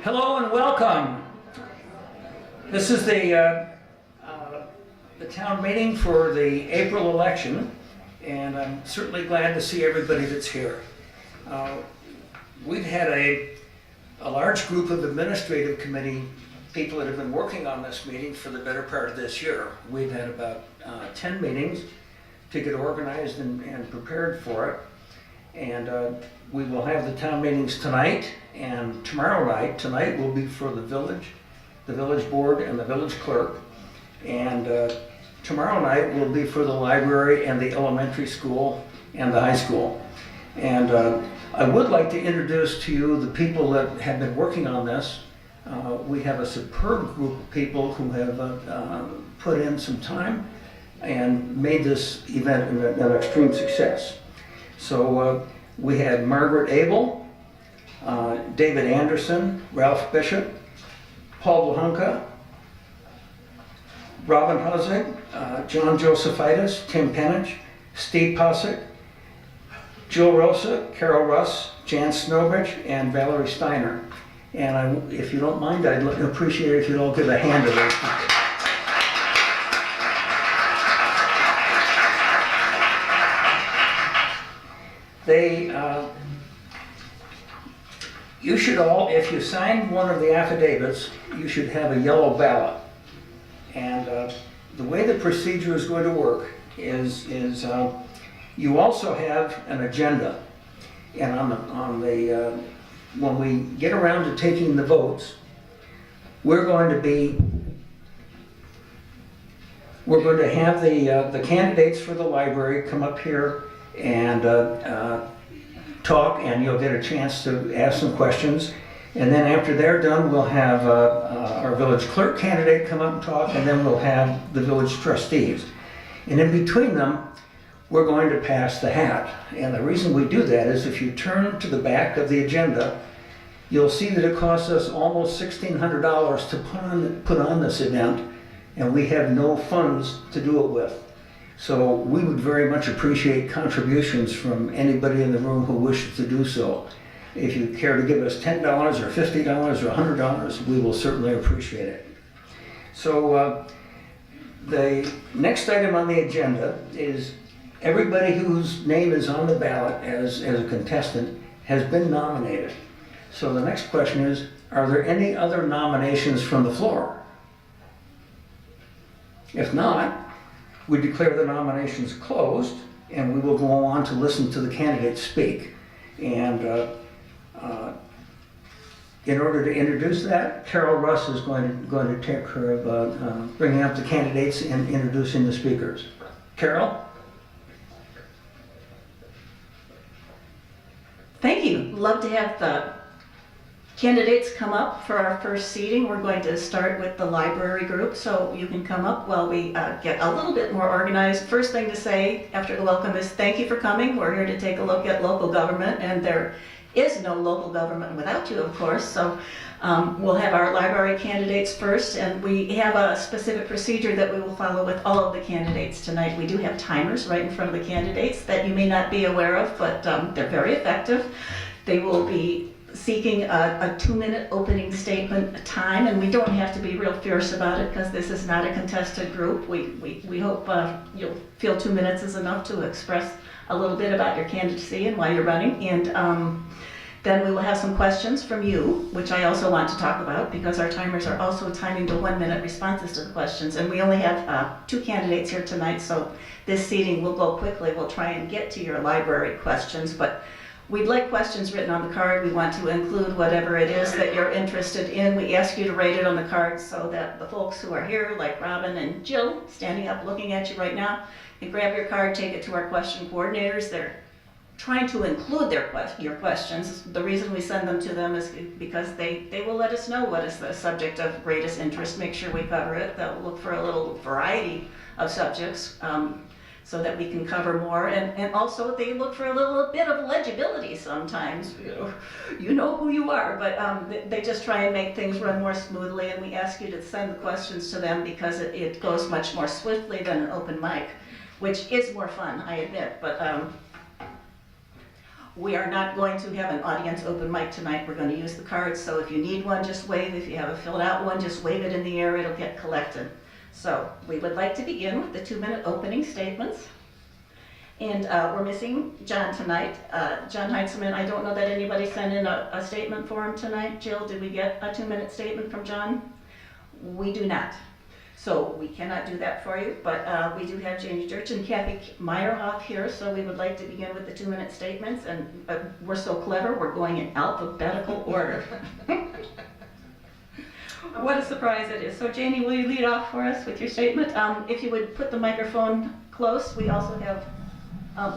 Hello and welcome. This is the town meeting for the April election, and I'm certainly glad to see everybody that's here. We've had a large group of administrative committee people that have been working on this meeting for the better part of this year. We've had about 10 meetings to get organized and prepared for it. And we will have the town meetings tonight and tomorrow night. Tonight will be for the village board and the village clerk. And tomorrow night will be for the library and the elementary school and the high school. And I would like to introduce to you the people that have been working on this. We have a superb group of people who have put in some time and made this event an extreme success. So we had Margaret Abel, David Anderson, Ralph Bishop, Paul Blahunka, Robin Husig, John Josephitis, Tim Penich, Steve Posick, Jill Rosa, Carol Russ, Jan Snowbridge, and Valerie Steiner. And if you don't mind, I'd appreciate it if you'd all give a hand to those people. You should all, if you sign one of the affidavits, you should have a yellow ballot. And the way the procedure is going to work is you also have an agenda. And when we get around to taking the votes, we're going to have the candidates for the library come up here and talk, and you'll get a chance to ask some questions. And then after they're done, we'll have our village clerk candidate come up and talk, and then we'll have the village trustees. And in between them, we're going to pass the hat. And the reason we do that is if you turn to the back of the agenda, you'll see that it costs us almost $1,600 to put on this event, and we have no funds to do it with. So we would very much appreciate contributions from anybody in the room who wishes to do so. If you care to give us $10 or $50 or $100, we will certainly appreciate it. So the next item on the agenda is everybody whose name is on the ballot as a contestant has been nominated. So the next question is, are there any other nominations from the floor? If not, we declare the nominations closed, and we will go on to listen to the candidates speak. And in order to introduce that, Carol Russ is going to take care of bringing up the candidates and introducing the speakers. Carol? Thank you. Love to have the candidates come up for our first seating. We're going to start with the library group, so you can come up while we get a little bit more organized. First thing to say after the welcome is thank you for coming. We're here to take a look at local government, and there is no local government without you, of course. So we'll have our library candidates first, and we have a specific procedure that we will follow with all of the candidates tonight. We do have timers right in front of the candidates that you may not be aware of, but they're very effective. They will be seeking a 2-minute opening statement time, and we don't have to be real fierce about it because this is not a contested group. We hope you'll feel 2 minutes is enough to express a little bit about your candidacy and why you're running. And then we will have some questions from you, which I also want to talk about because our timers are also timing to 1-minute responses to the questions. And we only have 2 candidates here tonight, so this seating will go quickly. We'll try and get to your library questions, but we'd like questions written on the card. We want to include whatever it is that you're interested in. We ask you to write it on the card so that the folks who are here, like Robin and Jill, standing up looking at you right now, can grab your card, take it to our question coordinators. They're trying to include your questions. The reason we send them to them is because they will let us know what is the subject of greatest interest, make sure we cover it. They'll look for a little variety of subjects. So that we can cover more, and also they look for a little bit of legibility sometimes. You know who you are, but they just try and make things run more smoothly, and we ask you to send the questions to them because it goes much more swiftly than an open mic, which is more fun, I admit. But We are not going to have an audience open mic tonight. We're going to use the cards, so if you need one, just wave. If you have a filled out one, just wave it in the air. It'll get collected. So we would like to begin with the 2-minute opening statements. And we're missing John tonight. John Heitzman, I don't know that anybody sent in a statement for him tonight. Jill, did we get a 2-minute statement from John? We do not. So we cannot do that for you, but we do have Janie Dirch and Kathy Meyerhoff here, so we would like to begin with the 2-minute statements, and we're so clever, we're going in alphabetical order. What a surprise it is. So Janie, will you lead off for us with your statement? If you would put the microphone close. We also have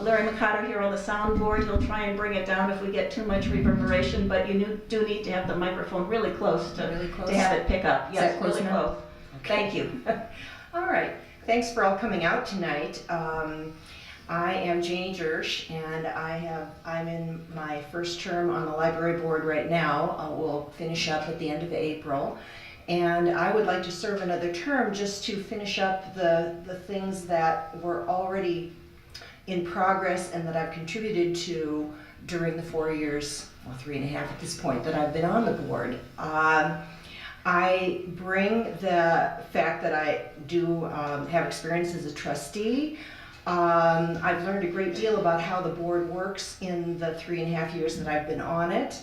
Larry McCotter here on the soundboard. He'll try and bring it down if we get too much reverberation, but you do need to have the microphone really close to have it pick up. Yes, really close. Okay. Thank you. All right. Thanks for all coming out tonight. I am Janie Dirch, and I'm in my first term on the library board right now. We'll finish up at the end of April. And I would like to serve another term just to finish up the things that were already in progress and that I've contributed to during the 4 years, well, 3.5 at this point, that I've been on the board. I bring the fact that I do have experience as a trustee. I've learned a great deal about how the board works in the 3.5 years that I've been on it.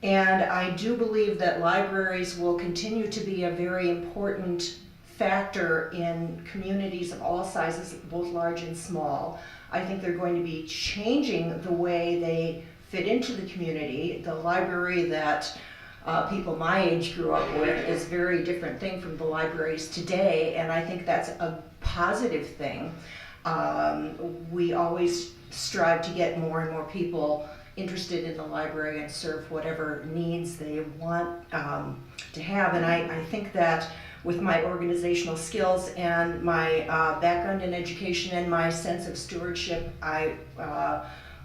And I do believe that libraries will continue to be a very important factor in communities of all sizes, both large and small. I think they're going to be changing the way they fit into the community. The library that people my age grew up with is a very different thing from the libraries today, and I think that's a positive thing. We always strive to get more and more people interested in the library and serve whatever needs they want to have, and I think that with my organizational skills and my background in education and my sense of stewardship, I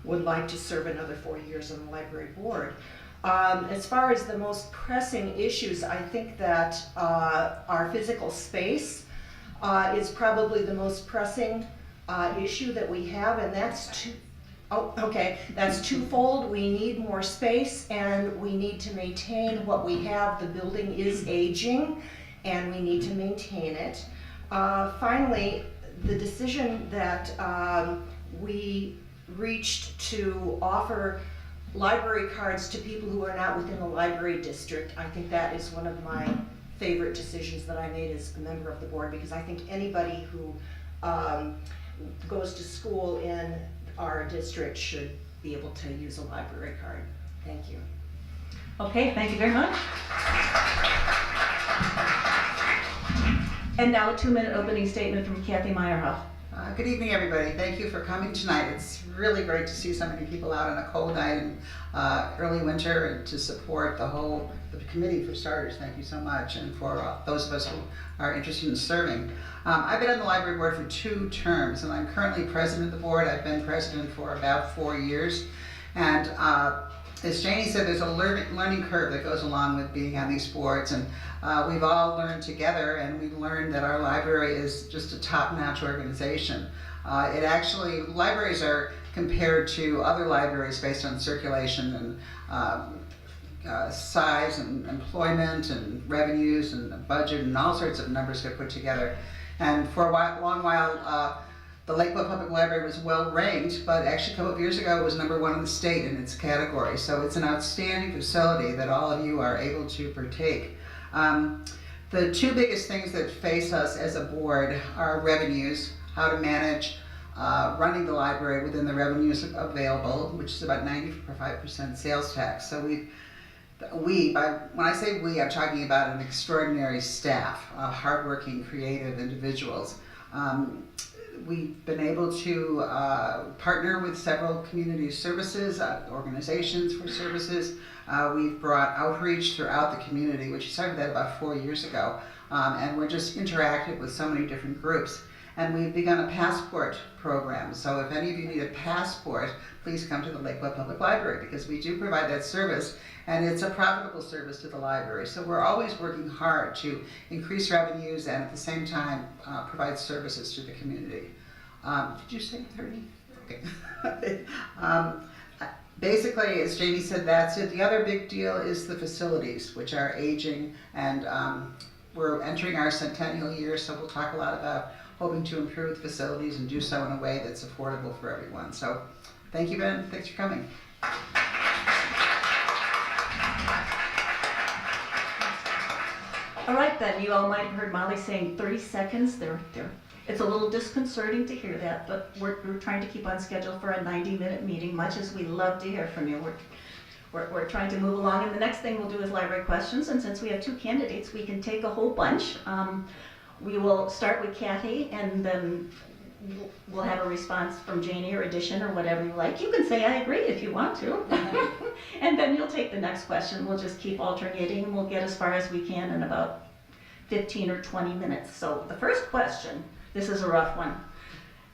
would like to serve another 4 years on the library board. As far as the most pressing issues, I think that our physical space is probably the most pressing issue that we have, and that's that's twofold. We need more space, and we need to maintain what we have. The building is aging, and we need to maintain it. Finally, the decision that we reached to offer library cards to people who are not within the library district, I think that is one of my favorite decisions that I made as a member of the board, because I think anybody who goes to school in our district should be able to use a library card. Thank you. Okay, thank you very much. And now a 2-minute opening statement from Kathy Meyerhoff. Good evening, everybody. Thank you for coming tonight. It's really great to see so many people out on a cold night in early winter, and to support the committee for starters. Thank you so much, and for those of us who are interested in serving. I've been on the library board for 2 terms, and I'm currently president of the board. I've been president for about 4 years, and as Janie said, there's a learning curve that goes along with being on these boards, and we've all learned together, and we've learned that our library is just a top-notch organization. Libraries are compared to other libraries based on circulation and size and employment and revenues and budget, and all sorts of numbers get put together. And for a long while, the Lakeville Public Library was well ranked, but actually a couple of years ago it was #1 in the state in its category. So it's an outstanding facility that all of you are able to partake. The 2 biggest things that face us as a board are revenues, how to manage running the library within the revenues available, which is about 95% sales tax. So when I say we, I'm talking about an extraordinary staff of hardworking, creative individuals. We've been able to partner with several community services, organizations for services. We've brought outreach throughout the community, which started that about 4 years ago. And we're just interactive with so many different groups. And we've begun a passport program. So if any of you need a passport, please come to the Lakeville Public Library, because we do provide that service, and it's a profitable service to the library. So we're always working hard to increase revenues and at the same time provide services to the community. Did you say 30? Okay. basically, as Jamie said, that's it. The other big deal is the facilities, which are aging, and we're entering our centennial year, so we'll talk a lot about hoping to improve the facilities and do so in a way that's affordable for everyone. So thank you, Ben. Thanks for coming. All right then, you all might have heard Molly saying 30 seconds. It's a little disconcerting to hear that, but we're trying to keep on schedule for a 90-minute meeting, much as we love to hear from you. We're trying to move along, and the next thing we'll do is library questions, and since we have 2 candidates, we can take a whole bunch. We will start with Kathy, and then we'll have a response from Janie or addition or whatever you like. You can say I agree if you want to. And then you'll take the next question. We'll just keep alternating, and we'll get as far as we can in about 15 or 20 minutes. So the first question, this is a rough one.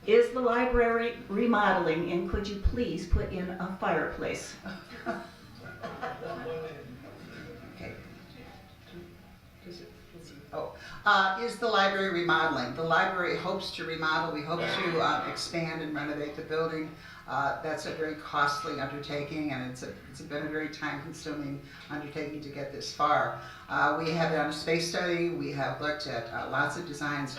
Is the library remodeling, and could you please put in a fireplace? Okay. Is the library remodeling? The library hopes to remodel. We hope to expand and renovate the building. That's a very costly undertaking, and it's been a very time-consuming undertaking to get this far. We have done a space study. We have looked at lots of designs.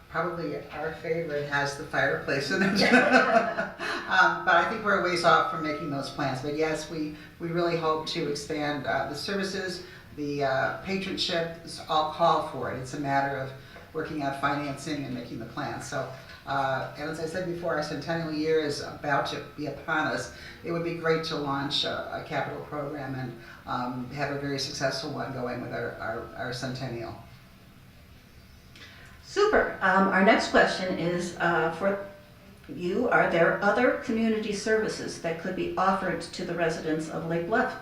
Probably our favorite has the fireplace in it. But I think we're a ways off from making those plans. But yes, we really hope to expand the services. The patronship is all call for it. It's a matter of working out financing and making the plans. So, and as I said before, our centennial year is about to be upon us. It would be great to launch a capital program and have a very successful one going with our centennial. Super. Our next question is for you. Are there other community services that could be offered to the residents of Lake Bluff?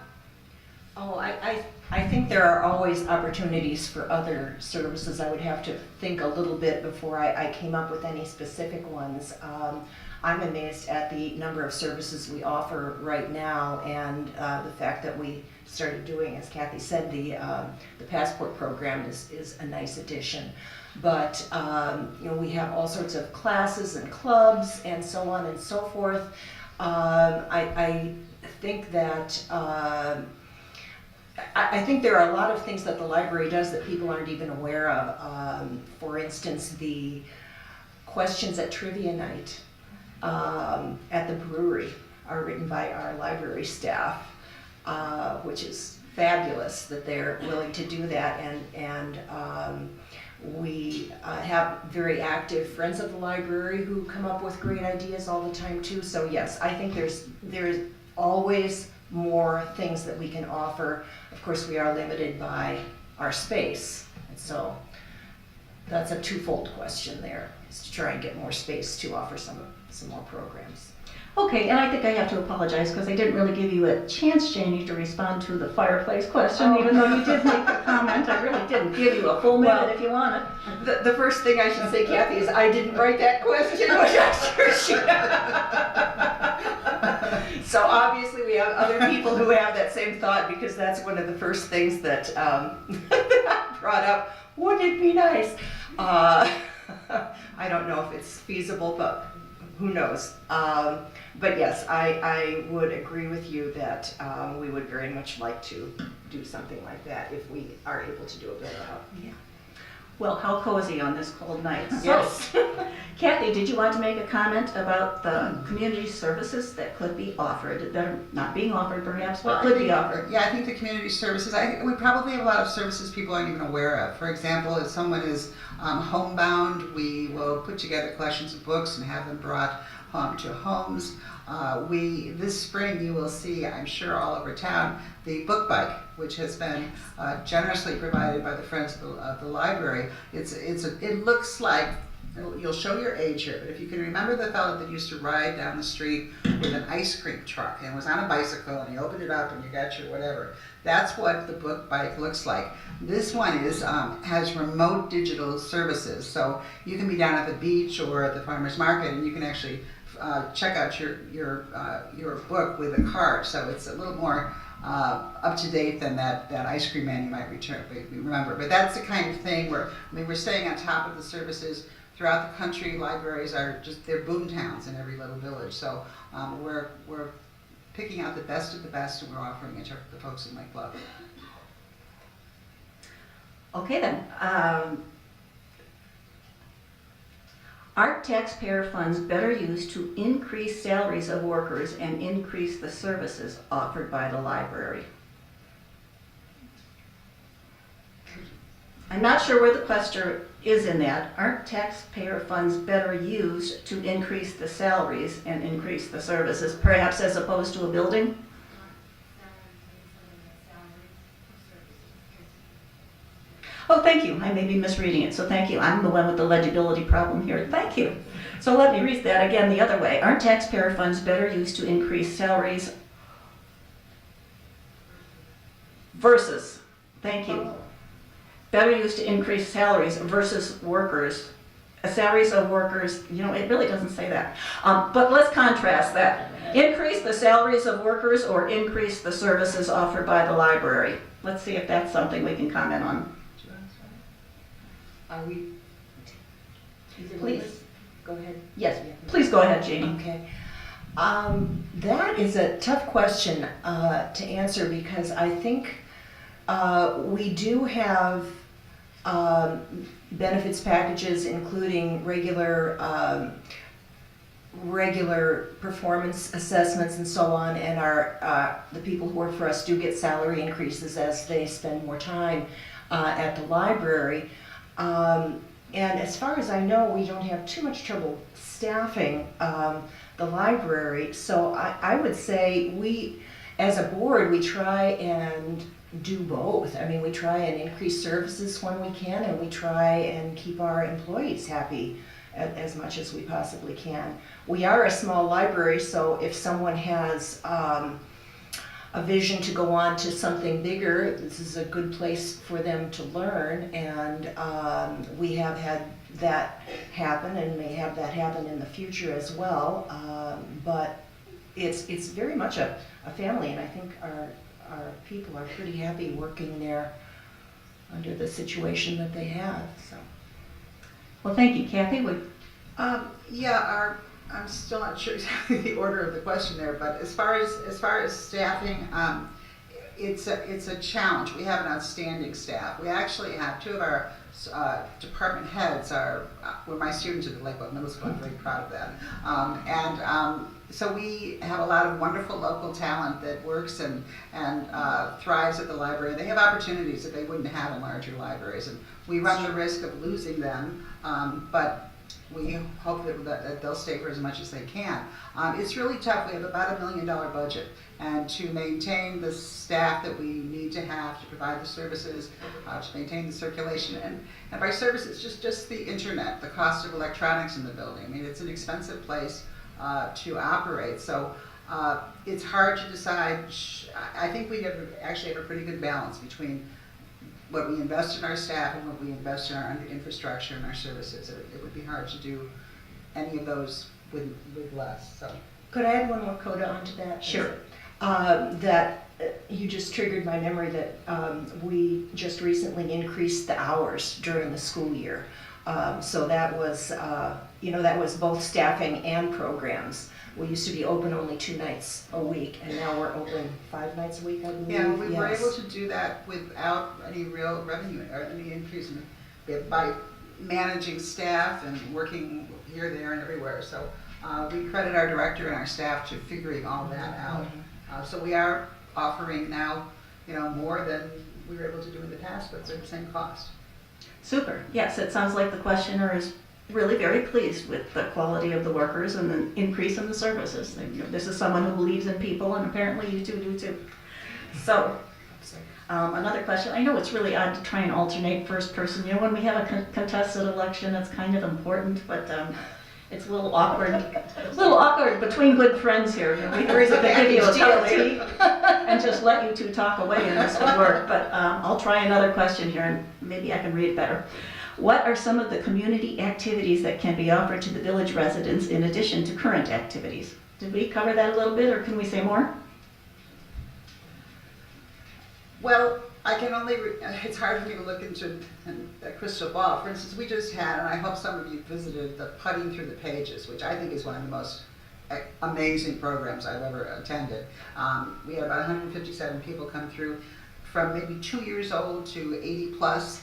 Oh, I think there are always opportunities for other services. I would have to think a little bit before I came up with any specific ones. I'm amazed at the number of services we offer right now, and the fact that we started doing, as Kathy said, the passport program is a nice addition. But we have all sorts of classes and clubs and so on and so forth. I think that I think there are a lot of things that the library does that people aren't even aware of. For instance, the questions at trivia night at the brewery are written by our library staff, which is fabulous that they're willing to do that. And we have very active friends of the library who come up with great ideas all the time too. So yes, I think there's always more things that we can offer. Of course, we are limited by our space, and so that's a twofold question there, is to try and get more space to offer some more programs. Okay, and I think I have to apologize because I didn't really give you a chance, Janie, to respond to the fireplace question, even though you did make the comment. I really didn't give you a full minute if you want it. The first thing I should say, Kathy, is I didn't write that question, which I'm sure she So obviously we have other people who have that same thought, because that's one of the first things that I brought up. Wouldn't it be nice? I don't know if it's feasible, but who knows? But yes, I would agree with you that we would very much like to do something like that if we are able to do a better job. Yeah. Well, how cozy on this cold night. Yes. So, Kathy, did you want to make a comment about the community services that could be offered, that are not being offered perhaps, but could be offered? Yeah, I think the community services, we probably have a lot of services people aren't even aware of. For example, if someone is homebound, we will put together collections of books and have them brought home to homes. This spring you will see, I'm sure all over town, the book bike, which has been generously provided by the Friends of the Library. It looks like, you'll show your age here, but if you can remember the fellow that used to ride down the street with an ice cream truck and was on a bicycle and you opened it up and you got your whatever, that's what the book bike looks like. This one has remote digital services, so you can be down at the beach or at the farmer's market and you can actually check out your book with a card, so it's a little more up to date than that ice cream man you might remember. But that's the kind of thing where we're staying on top of the services throughout the country. Libraries are they're boom towns in every little village, so we're picking out the best of the best, and we're offering it to the folks in Lake Bluff. Okay then. Are taxpayer funds better used to increase salaries of workers and increase the services offered by the library? I'm not sure where the question is in that. Aren't taxpayer funds better used to increase the salaries and increase the services, perhaps as opposed to a building? Oh, thank you. I may be misreading it, so thank you. I'm the one with the legibility problem here. Thank you. So let me read that again the other way. Aren't taxpayer funds better used to increase salaries versus, thank you, better used to increase salaries versus workers? Salaries of workers, it really doesn't say that. But let's contrast that. Increase the salaries of workers or increase the services offered by the library? Let's see if that's something we can comment on. Are we? Please. Go ahead. Yes, please go ahead, Janie. Okay. That is a tough question to answer because I think we do have benefits packages including regular performance assessments and so on, and the people who work for us do get salary increases as they spend more time at the library. And as far as I know, we don't have too much trouble staffing the library. So I would say we, as a board, we try and do both. I mean, we try and increase services when we can, and we try and keep our employees happy as much as we possibly can. We are a small library, so if someone has a vision to go on to something bigger, this is a good place for them to learn, and we have had that happen and may have that happen in the future as well. But it's very much a family, and I think our people are pretty happy working there under the situation that they have. So. Well, thank you. Kathy, I'm still not sure exactly the order of the question there, but as far as staffing, it's a challenge. We have an outstanding staff. We actually have two of our department heads were my students at the Lakewood Middle School. I'm very proud of that. So we have a lot of wonderful local talent that works and thrives at the library. They have opportunities that they wouldn't have in larger libraries, and we run the risk of losing them, but we hope that they'll stay for as much as they can. It's really tough. We have about $1 million budget, and to maintain the staff that we need to have to provide the services, to maintain the circulation, and by services, just the internet, the cost of electronics in the building. I mean, it's an expensive place to operate, so it's hard to decide. I think we actually have a pretty good balance between what we invest in our staff and what we invest in our infrastructure and our services. It would be hard to do any of those with less. So, could I add one more coda onto that? Sure. That you just triggered my memory that we just recently increased the hours during the school year. So that was, that was both staffing and programs. We used to be open only 2 nights a week, and now we're open 5 nights a week, I believe. Yeah, we were able to do that without any real revenue or any increase by managing staff and working here, there, and everywhere. So we credit our director and our staff to figuring all that out. So we are offering now, more than we were able to do in the past, but it's the same cost. super. Yes, it sounds like the questioner is really very pleased with the quality of the workers and the increase in the services. This is someone who believes in people, and apparently you two do too. So, another question. I know it's really odd to try and alternate first person. When we have a contested election, it's kind of important, but it's a little awkward. A little awkward between good friends here. We could give you a cup of tea and just let you two talk away, and this would work. But I'll try another question here, and maybe I can read it better. What are some of the community activities that can be offered to the village residents in addition to current activities? Did we cover that a little bit, or can we say more? Well, I can only, it's hard for me to look into the crystal ball. For instance, we just had, and I hope some of you visited, the putting through the pages, which I think is one of the most amazing programs I've ever attended. We had about 157 people come through from maybe 2 years old to 80 plus.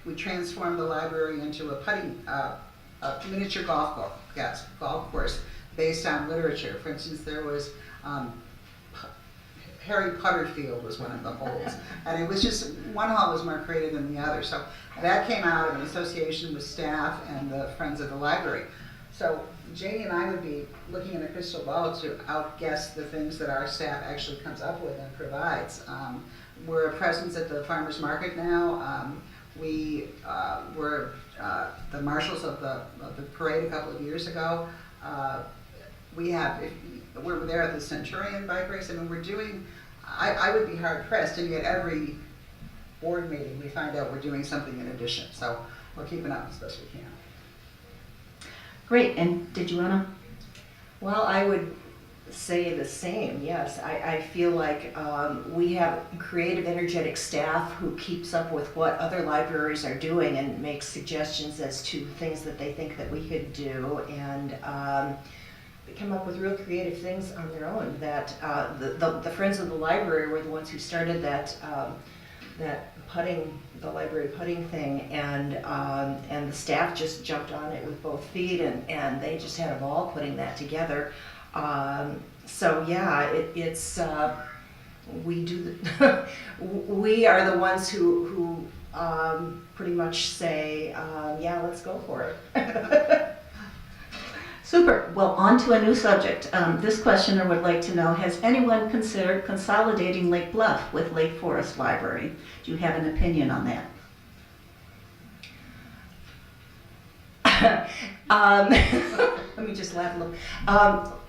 We transformed the library into a miniature golf course based on literature. For instance, there was Harry Potter Field was one of the holes, and it was just one hall was more creative than the other. So that came out of an association with staff and the Friends of the Library. So Janie and I would be looking in a crystal ball to outguess the things that our staff actually comes up with and provides. We're a presence at the farmers market now. We were the marshals of the parade a couple of years ago. We were there at the Centurion bike race. I mean, we're doing. I would be hard pressed, and yet every board meeting we find out we're doing something in addition. So we're keeping up as best we can. Great, and did you wanna? Well, I would say the same, yes. I feel like we have creative, energetic staff who keeps up with what other libraries are doing and makes suggestions as to things that they think that we could do, and they come up with real creative things on their own. That the Friends of the Library were the ones who started that the library putting thing, and the staff just jumped on it with both feet, and they just had a ball putting that together. So yeah, it's we do we are the ones who pretty much say, yeah, let's go for it. Super. Well, on to a new subject. This questioner would like to know, has anyone considered consolidating Lake Bluff with Lake Forest Library? Do you have an opinion on that? Let me just laugh a little.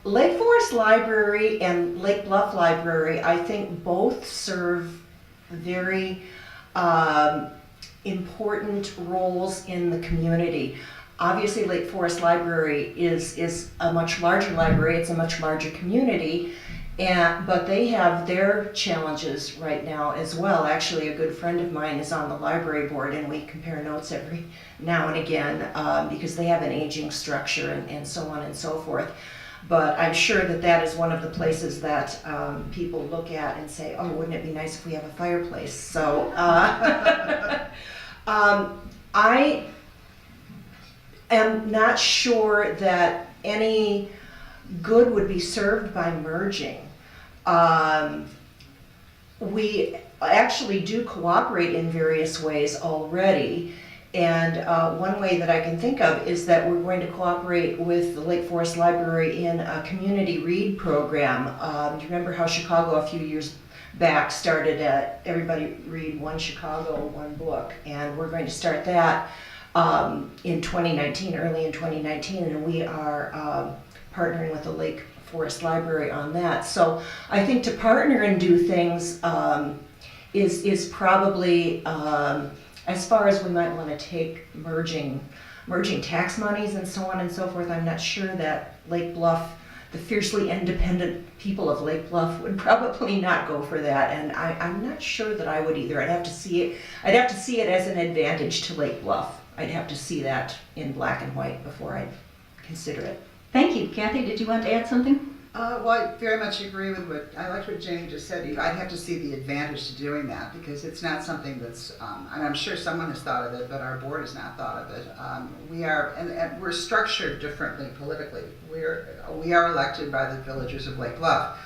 Lake Forest Library and Lake Bluff Library, I think both serve very important roles in the community. Obviously, Lake Forest Library is a much larger library, it's a much larger community, but they have their challenges right now as well. Actually, a good friend of mine is on the library board, and we compare notes every now and again because they have an aging structure and so on and so forth. But I'm sure that is one of the places that people look at and say, oh, wouldn't it be nice if we have a fireplace? So I am not sure that any good would be served by merging. We actually do cooperate in various ways already, and one way that I can think of is that we're going to cooperate with the Lake Forest Library in a community read program. Do you remember how Chicago a few years back started everybody read one Chicago, one book, and we're going to start that in 2019, early in 2019, and we are partnering with the Lake Forest Library on that. So I think to partner and do things is probably as far as we might want to take merging tax monies and so on and so forth. I'm not sure that Lake Bluff, the fiercely independent people of Lake Bluff, would probably not go for that, and I'm not sure that I would either. I'd have to see it. I'd have to see it as an advantage to Lake Bluff. I'd have to see that in black and white before I'd consider it. Thank you. Kathy, did you want to add something? Well, I very much agree with I liked what Jane just said. I'd have to see the advantage to doing that because it's not something that's, and I'm sure someone has thought of it, but our board has not thought of it. And we're structured differently politically. We are elected by the villagers of Lake Bluff.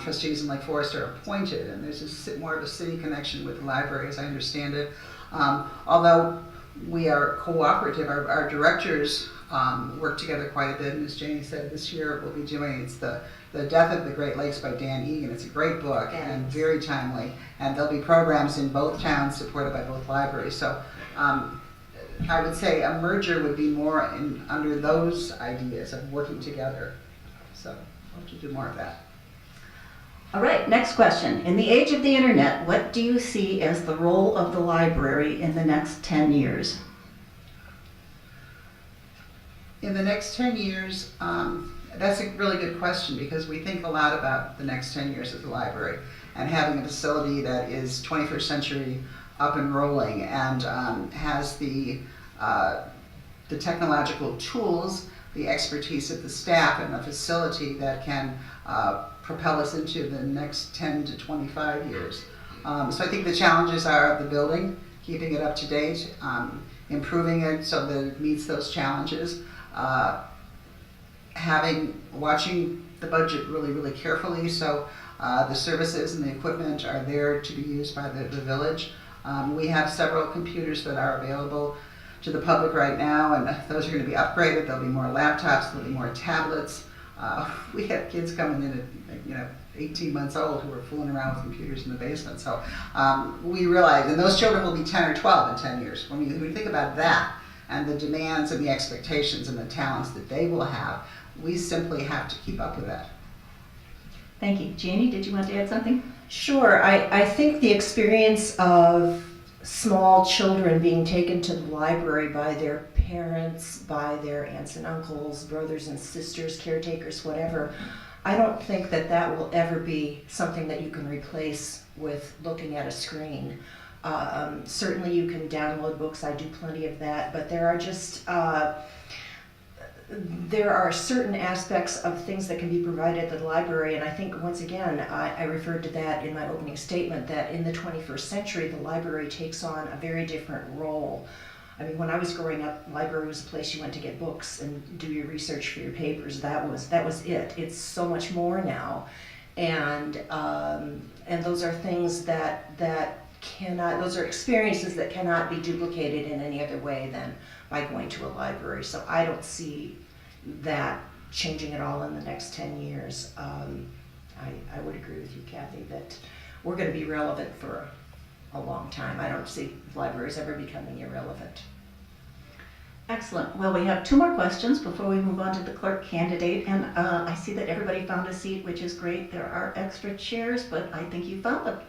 Trustees in Lake Forest are appointed, and there's more of a city connection with the library, as I understand it. Although we are cooperative, our directors work together quite a bit, and as Janie said, this year we'll be doing, it's the Death of the Great Lakes by Dan Egan. It's a great book and very timely, and there'll be programs in both towns supported by both libraries. So I would say a merger would be more under those ideas of working together. So I'll have to do more of that. All right, next question. In the age of the internet, what do you see as the role of the library in the next 10 years? In the next 10 years, that's a really good question because we think a lot about the next 10 years of the library and having a facility that is 21st century up and rolling and has the technological tools the expertise of the staff and the facility that can propel us into the next 10 to 25 years. So I think the challenges are the building, keeping it up to date, improving it so that it meets those challenges, watching the budget really, really carefully so the services and the equipment are there to be used by the village. We have several computers that are available to the public right now, and those are going to be upgraded. There'll be more laptops, there'll be more tablets. We have kids coming in at 18 months old who are fooling around with computers in the basement. So we realize, and those children will be 10 or 12 in 10 years. When we think about that and the demands and the expectations and the talents that they will have, we simply have to keep up with that. Thank you. Janie, did you want to add something? Sure. I think the experience of small children being taken to the library by their parents, by their aunts and uncles, brothers and sisters, caretakers, whatever, I don't think that will ever be something that you can replace with looking at a screen. Certainly you can download books, I do plenty of that, but there are certain aspects of things that can be provided at the library, and I think once again I referred to that in my opening statement, that in the 21st century the library takes on a very different role. I mean, when I was growing up, library was a place you went to get books and do your research for your papers. That was it. It's so much more now, and those are things that cannot. Those are experiences that cannot be duplicated in any other way than by going to a library. So I don't see that changing at all in the next 10 years. I would agree with you, Kathy, that we're going to be relevant for a long time. I don't see libraries ever becoming irrelevant. Excellent. Well, we have 2 more questions before we move on to the clerk candidate, and I see that everybody found a seat, which is great. There are extra chairs, but I think you found them.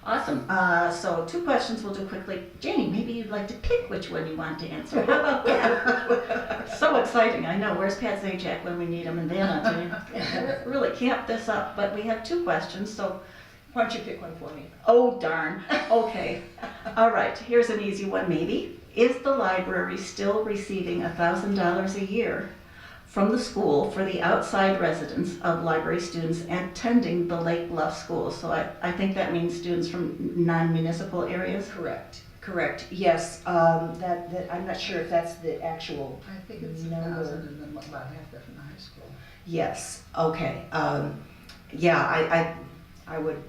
Awesome. So 2 questions we'll do quickly. Janie, maybe you'd like to pick which one you want to answer. How about that? So exciting. I know. Where's Pat Zajac when we need him in Vanna to really camp this up? But we have 2 questions, so Why don't you pick one for me? oh darn. Okay. All right. Here's an easy one maybe. Is the library still receiving $1,000 a year from the school for the outside residents of library students attending the Lake Bluff schools? So I think that means students from non-municipal areas? Correct. Yes. That I'm not sure if that's the actual I think it's number. 1,000 and then about half that from the high school. Yes. Okay. Yeah. I would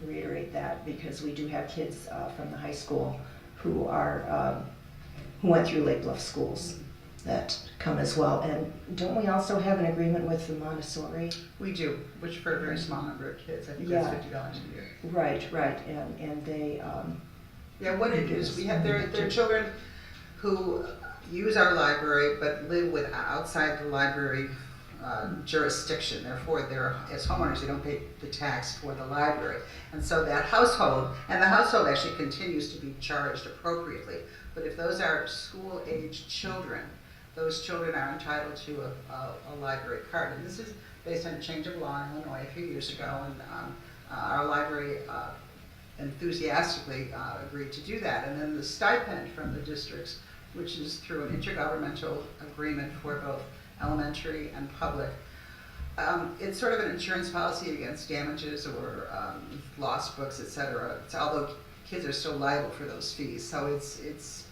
reiterate that because we do have kids from the high school who went through Lake Bluff schools that come as well. And don't we also have an agreement with the Montessori? We do, which for a very small number of kids, I think Yeah. that's $50 a year. Right. And they. Yeah, what it is, we have, there are children who use our library but live outside the library jurisdiction. Therefore, as homeowners, they don't pay the tax for the library. And so that household, and the household actually continues to be charged appropriately. But if those are school-aged children, those children are entitled to a library card. And this is based on a change of law in Illinois a few years ago, and our library enthusiastically agreed to do that. And then the stipend from the districts, which is through an intergovernmental agreement for both elementary and public. It's sort of an insurance policy against damages or lost books, etc. Although kids are still liable for those fees. So it's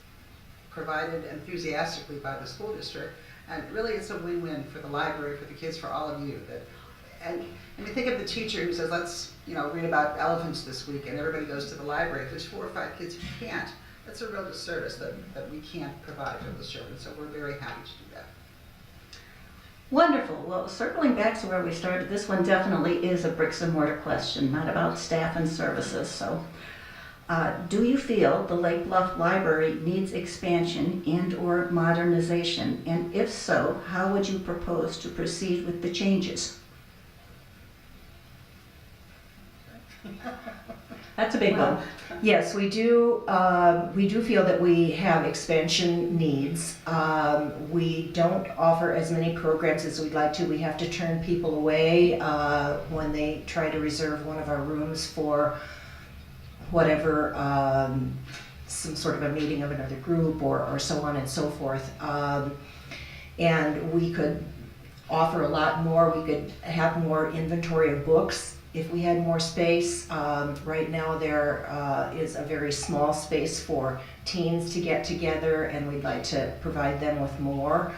provided enthusiastically by the school district, and really it's a win-win for the library, for the kids, for all of you. And you think of the teacher who says, let's read about elephants this week, and everybody goes to the library. If there's 4 or 5 kids who can't, that's a real disservice that we can't provide for those children. So we're very happy to do that. Wonderful. Well, circling back to where we started, this one definitely is a bricks and mortar question, not about staff and services. So, do you feel the Lake Bluff Library needs expansion and/or modernization? And if so, how would you propose to proceed with the changes? That's a big one. Yes, we do. We do feel that we have expansion needs. We don't offer as many programs as we'd like to. We have to turn people away when they try to reserve one of our rooms for whatever, some sort of a meeting of another group or so on and so forth. and we could offer a lot more. We could have more inventory of books if we had more space. Right now there is a very small space for teens to get together, and we'd like to provide them with more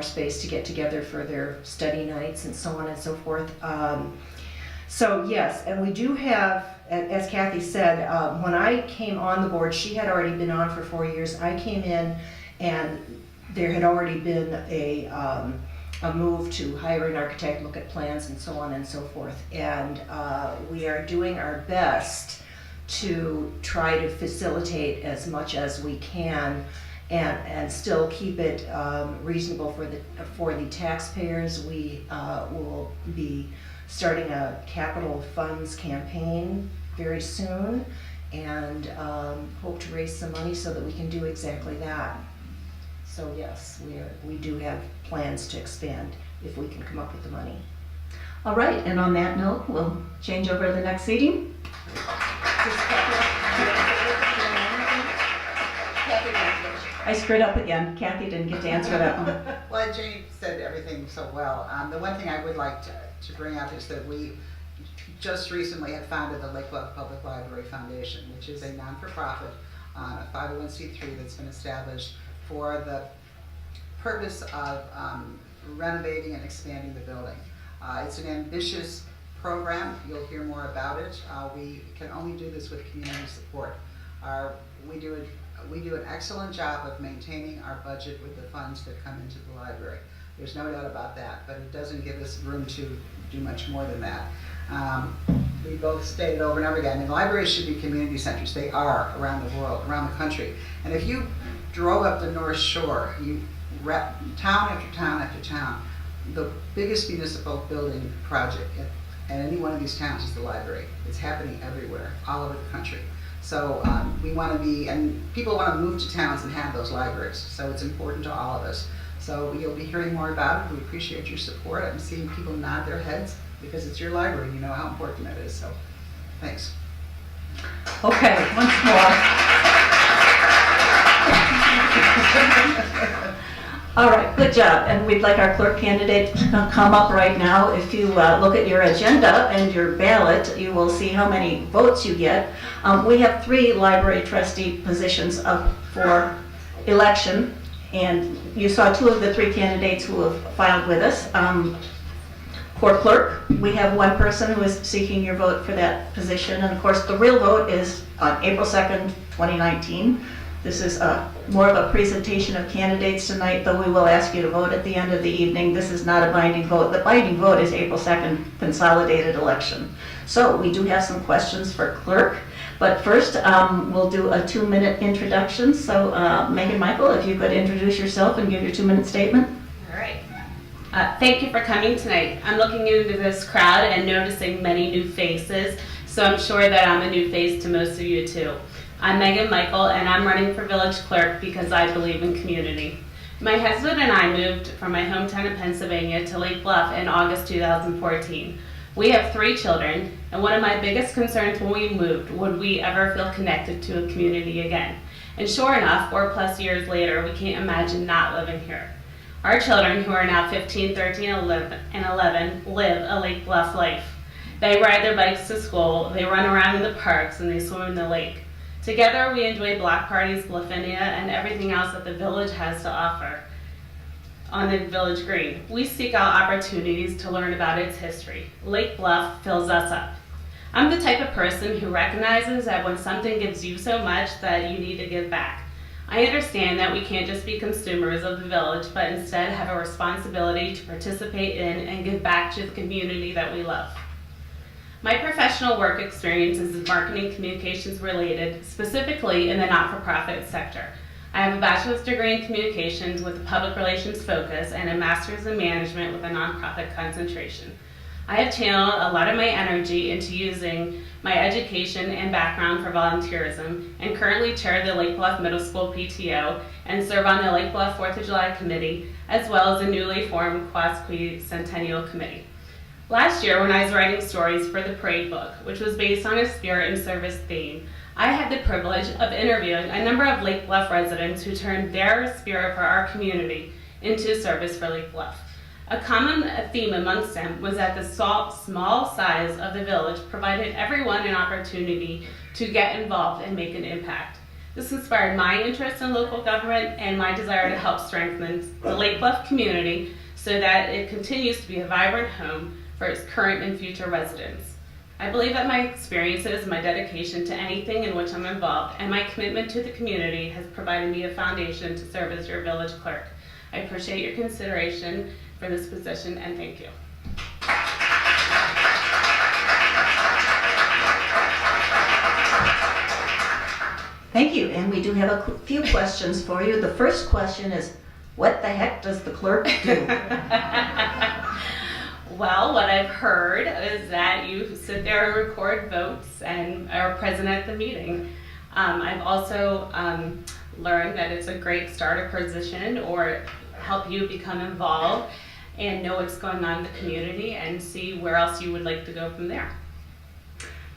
space to get together for their study nights and so on and so forth. So yes, and we do have, as Kathy said, when I came on the board, she had already been on for 4 years. I came in and there had already been a move to hire an architect, look at plans and so on and so forth. And we are doing our best to try to facilitate as much as we can and still keep it reasonable for the taxpayers. We will be starting a capital funds campaign very soon, and hope to raise some money so that we can do exactly that. So yes, we do have plans to expand if we can come up with the money. All right, and on that note, we'll change over to the next seating. I screwed up again. Kathy didn't get to answer that one. Well, Jane said everything so well. The one thing I would like to bring up is that we just recently had founded the Lake Bluff Public Library Foundation, which is a non-for-profit, a 501c3 that's been established for the purpose of renovating and expanding the building. It's an ambitious program. You'll hear more about it. We can only do this with community support. We do an excellent job of maintaining our budget with the funds that come into the library. There's no doubt about that, but it doesn't give us room to do much more than that. We both stated over and over again, and libraries should be community centers. They are around the world, around the country. And if you drove up the North Shore, town after town after town, the biggest municipal building project in any one of these towns is the library. It's happening everywhere, all over the country. So we want to be, and people want to move to towns and have those libraries. So it's important to all of us. So you'll be hearing more about it. We appreciate your support. I'm seeing people nod their heads because it's your library. You know how important it is. So thanks. Okay, once more. All right, good job. And we'd like our clerk candidate to come up right now. If you look at your agenda and your ballot, you will see how many votes you get. We have 3 library trustee positions up for election, and you saw 2 of the 3 candidates who have filed with us. For clerk, we have 1 person who is seeking your vote for that position, and of course the real vote is on April 2nd, 2019. This is more of a presentation of candidates tonight, though we will ask you to vote at the end of the evening. This is not a binding vote. The binding vote is April 2nd, consolidated election. So we do have some questions for clerk, but first we'll do a 2-minute introduction. So Megan Michael, if you could introduce yourself and give your 2-minute statement. All right. Thank you for coming tonight. I'm looking into this crowd and noticing many new faces, so I'm sure that I'm a new face to most of you too. I'm Megan Michael, and I'm running for village clerk because I believe in community. My husband and I moved from my hometown of Pennsylvania to Lake Bluff in August 2014. We have 3 children, and one of my biggest concerns when we moved, would we ever feel connected to a community again? And sure enough, 4+ years later, we can't imagine not living here. Our children, who are now 15, 13, and 11, live a Lake Bluff life. They ride their bikes to school, they run around in the parks, and they swim in the lake. Together, we enjoy block parties, Bluffinia, and everything else that the village has to offer on the village green. We seek out opportunities to learn about its history. Lake Bluff fills us up. I'm the type of person who recognizes that when something gives you so much that you need to give back. I understand that we can't just be consumers of the village, but instead have a responsibility to participate in and give back to the community that we love. My professional work experience is marketing communications related, specifically in the not-for-profit sector. I have a bachelor's degree in communications with a public relations focus and a master's in management with a nonprofit concentration. I have channeled a lot of my energy into using my education and background for volunteerism, and currently chair the Lake Bluff Middle School PTO and serve on the Lake Bluff 4th of July Committee, as well as the newly formed Quasqui Centennial Committee. Last year, when I was writing stories for the Parade book, which was based on a spirit and service theme, I had the privilege of interviewing a number of Lake Bluff residents who turned their spirit for our community into service for Lake Bluff. A common theme amongst them was that the small size of the village provided everyone an opportunity to get involved and make an impact. This inspired my interest in local government and my desire to help strengthen the Lake Bluff community so that it continues to be a vibrant home for its current and future residents. I believe that my experiences, my dedication to anything in which I'm involved, and my commitment to the community has provided me a foundation to serve as your village clerk. I appreciate your consideration for this position, and thank you. Thank you, and we do have a few questions for you. The first question is, what the heck does the clerk do? Well, what I've heard is that you sit there and record votes and are present at the meeting. I've also learned that it's a great starter position or help you become involved and know what's going on in the community and see where else you would like to go from there.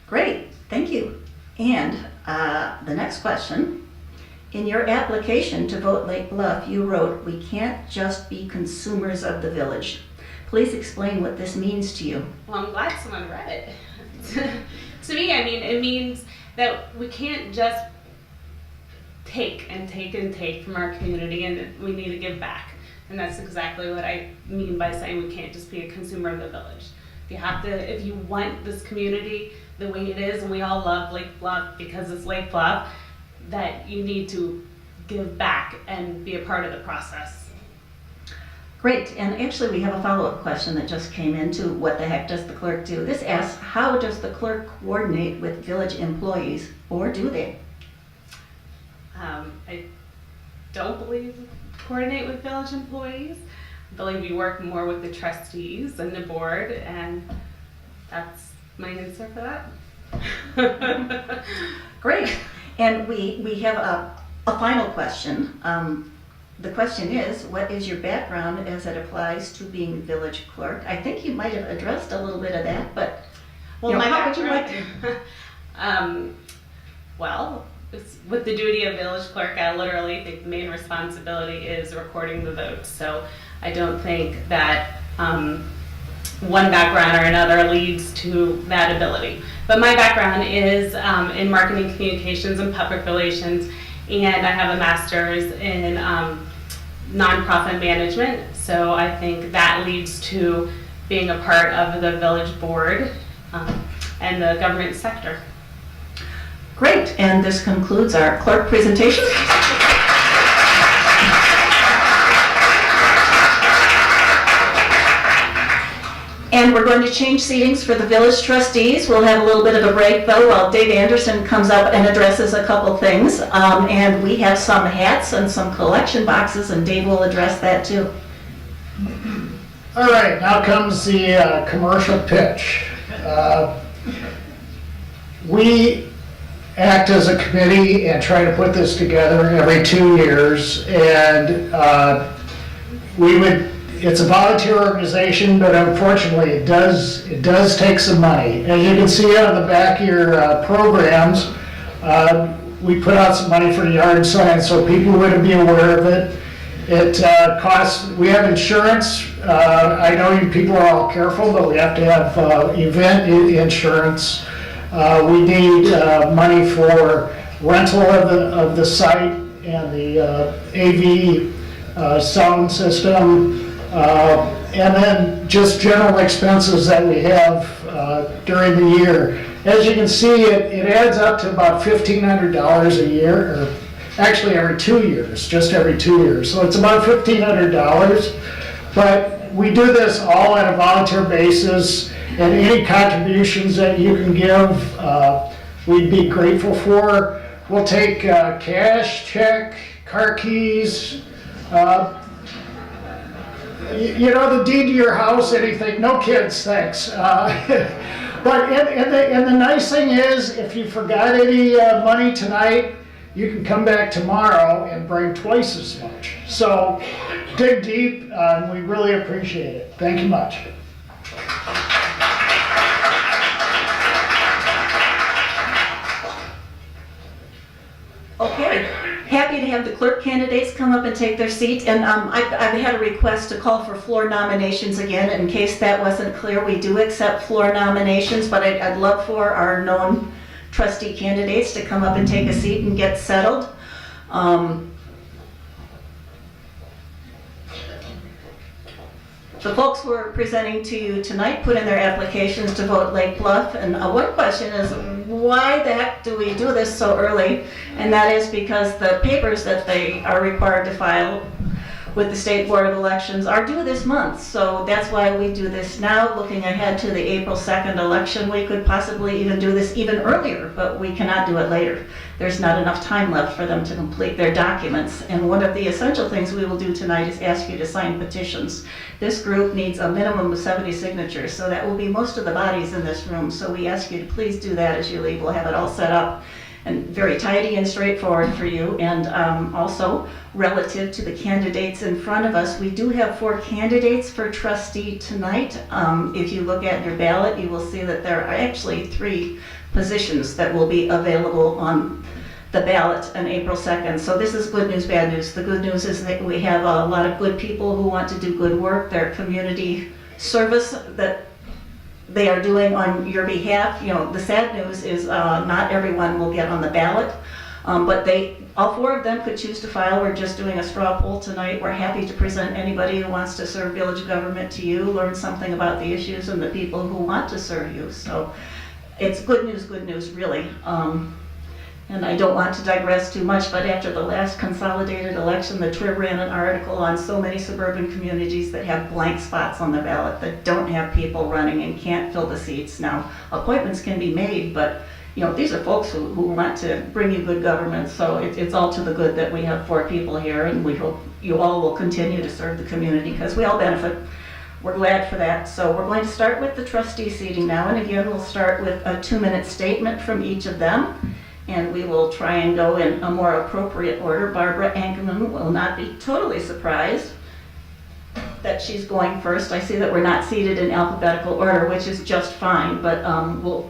Great, thank you. And the next question, in your application to vote Lake Bluff, you wrote, "We can't just be consumers of the village." Please explain what this means to you. Well, I'm glad someone read it. To me, I mean, it means that we can't just take and take and take from our community, and we need to give back. And that's exactly what I mean by saying we can't just be a consumer of the village. If you want this community the way it is, and we all love Lake Bluff because it's Lake Bluff, that you need to give back and be a part of the process. Great, and actually we have a follow-up question that just came into what the heck does the clerk do? This asks, how does the clerk coordinate with village employees, or do they? I don't believe coordinate with village employees. I believe we work more with the trustees and the board, and that's my answer for that. Great, and we have a final question. The question is, what is your background as it applies to being village clerk? I think you might have addressed a little bit of that, but Well, my how would you like background, well, with the duty of village clerk, I literally think the main responsibility is recording the votes. So I don't think that one background or another leads to that ability. But my background is in marketing communications and public relations, and I have a master's in nonprofit management. So I think that leads to being a part of the village board and the government sector. Great, and this concludes our clerk presentation. And we're going to change seatings for the village trustees. We'll have a little bit of a break though while Dave Anderson comes up and addresses a couple things. And we have some hats and some collection boxes, and Dave will address that too. All right, now comes the commercial pitch. We act as a committee and try to put this together every 2 years, and it's a volunteer organization, but unfortunately it does take some money. As you can see on the back of your programs, we put out some money for yard signs so people would be aware of it. It costs, we have insurance. I know you people are all careful, but we have to have event insurance. We need money for rental of the site and the AV sound system, and then just general expenses that we have during the year. As you can see, it adds up to about $1,500 a year, or actually every 2 years, just every 2 years. So it's about $1,500, but we do this all on a volunteer basis, and any contributions that you can give, we'd be grateful for. We'll take cash, check, car keys, you know, the deed to your house, anything. No kids, thanks. But and the nice thing is, if you forgot any money tonight, you can come back tomorrow and bring twice as much. So dig deep, and we really appreciate it. Thank you much. Okay, happy to have the clerk candidates come up and take their seat. And I've had a request to call for floor nominations again. In case that wasn't clear, we do accept floor nominations, but I'd love for our known trustee candidates to come up and take a seat and get settled. The folks who are presenting to you tonight put in their applications to vote Lake Bluff, and one question is, why the heck do we do this so early? And that is because the papers that they are required to file with the State Board of Elections are due this month. So that's why we do this now, looking ahead to the April 2nd election. We could possibly even do this even earlier, but we cannot do it later. There's not enough time left for them to complete their documents. And one of the essential things we will do tonight is ask you to sign petitions. This group needs a minimum of 70 signatures, so that will be most of the bodies in this room. So we ask you to please do that as you leave. We'll have it all set up and very tidy and straightforward for you. And also, relative to the candidates in front of us, we do have 4 candidates for trustee tonight. If you look at your ballot, you will see that there are actually 3 positions that will be available on the ballot on April 2nd. So this is good news, bad news. The good news is that we have a lot of good people who want to do good work. Their community service that they are doing on your behalf. You know, the sad news is not everyone will get on the ballot, but all 4 of them could choose to file. We're just doing a straw poll tonight. We're happy to present anybody who wants to serve village government to you, learn something about the issues and the people who want to serve you. So it's good news, really. And I don't want to digress too much, but after the last consolidated election, the Trib ran an article on so many suburban communities that have blank spots on the ballot, that don't have people running and can't fill the seats. Now, appointments can be made, but you know, these are folks who want to bring you good government, so it's all to the good that we have 4 people here, and we hope you all will continue to serve the community, because we all benefit. We're glad for that. So we're going to start with the trustee seating now, and again, we'll start with a 2-minute statement from each of them. And we will try and go in a more appropriate order. Barbara Ankerman will not be totally surprised that she's going first. I see that we're not seated in alphabetical order, which is just fine, but we'll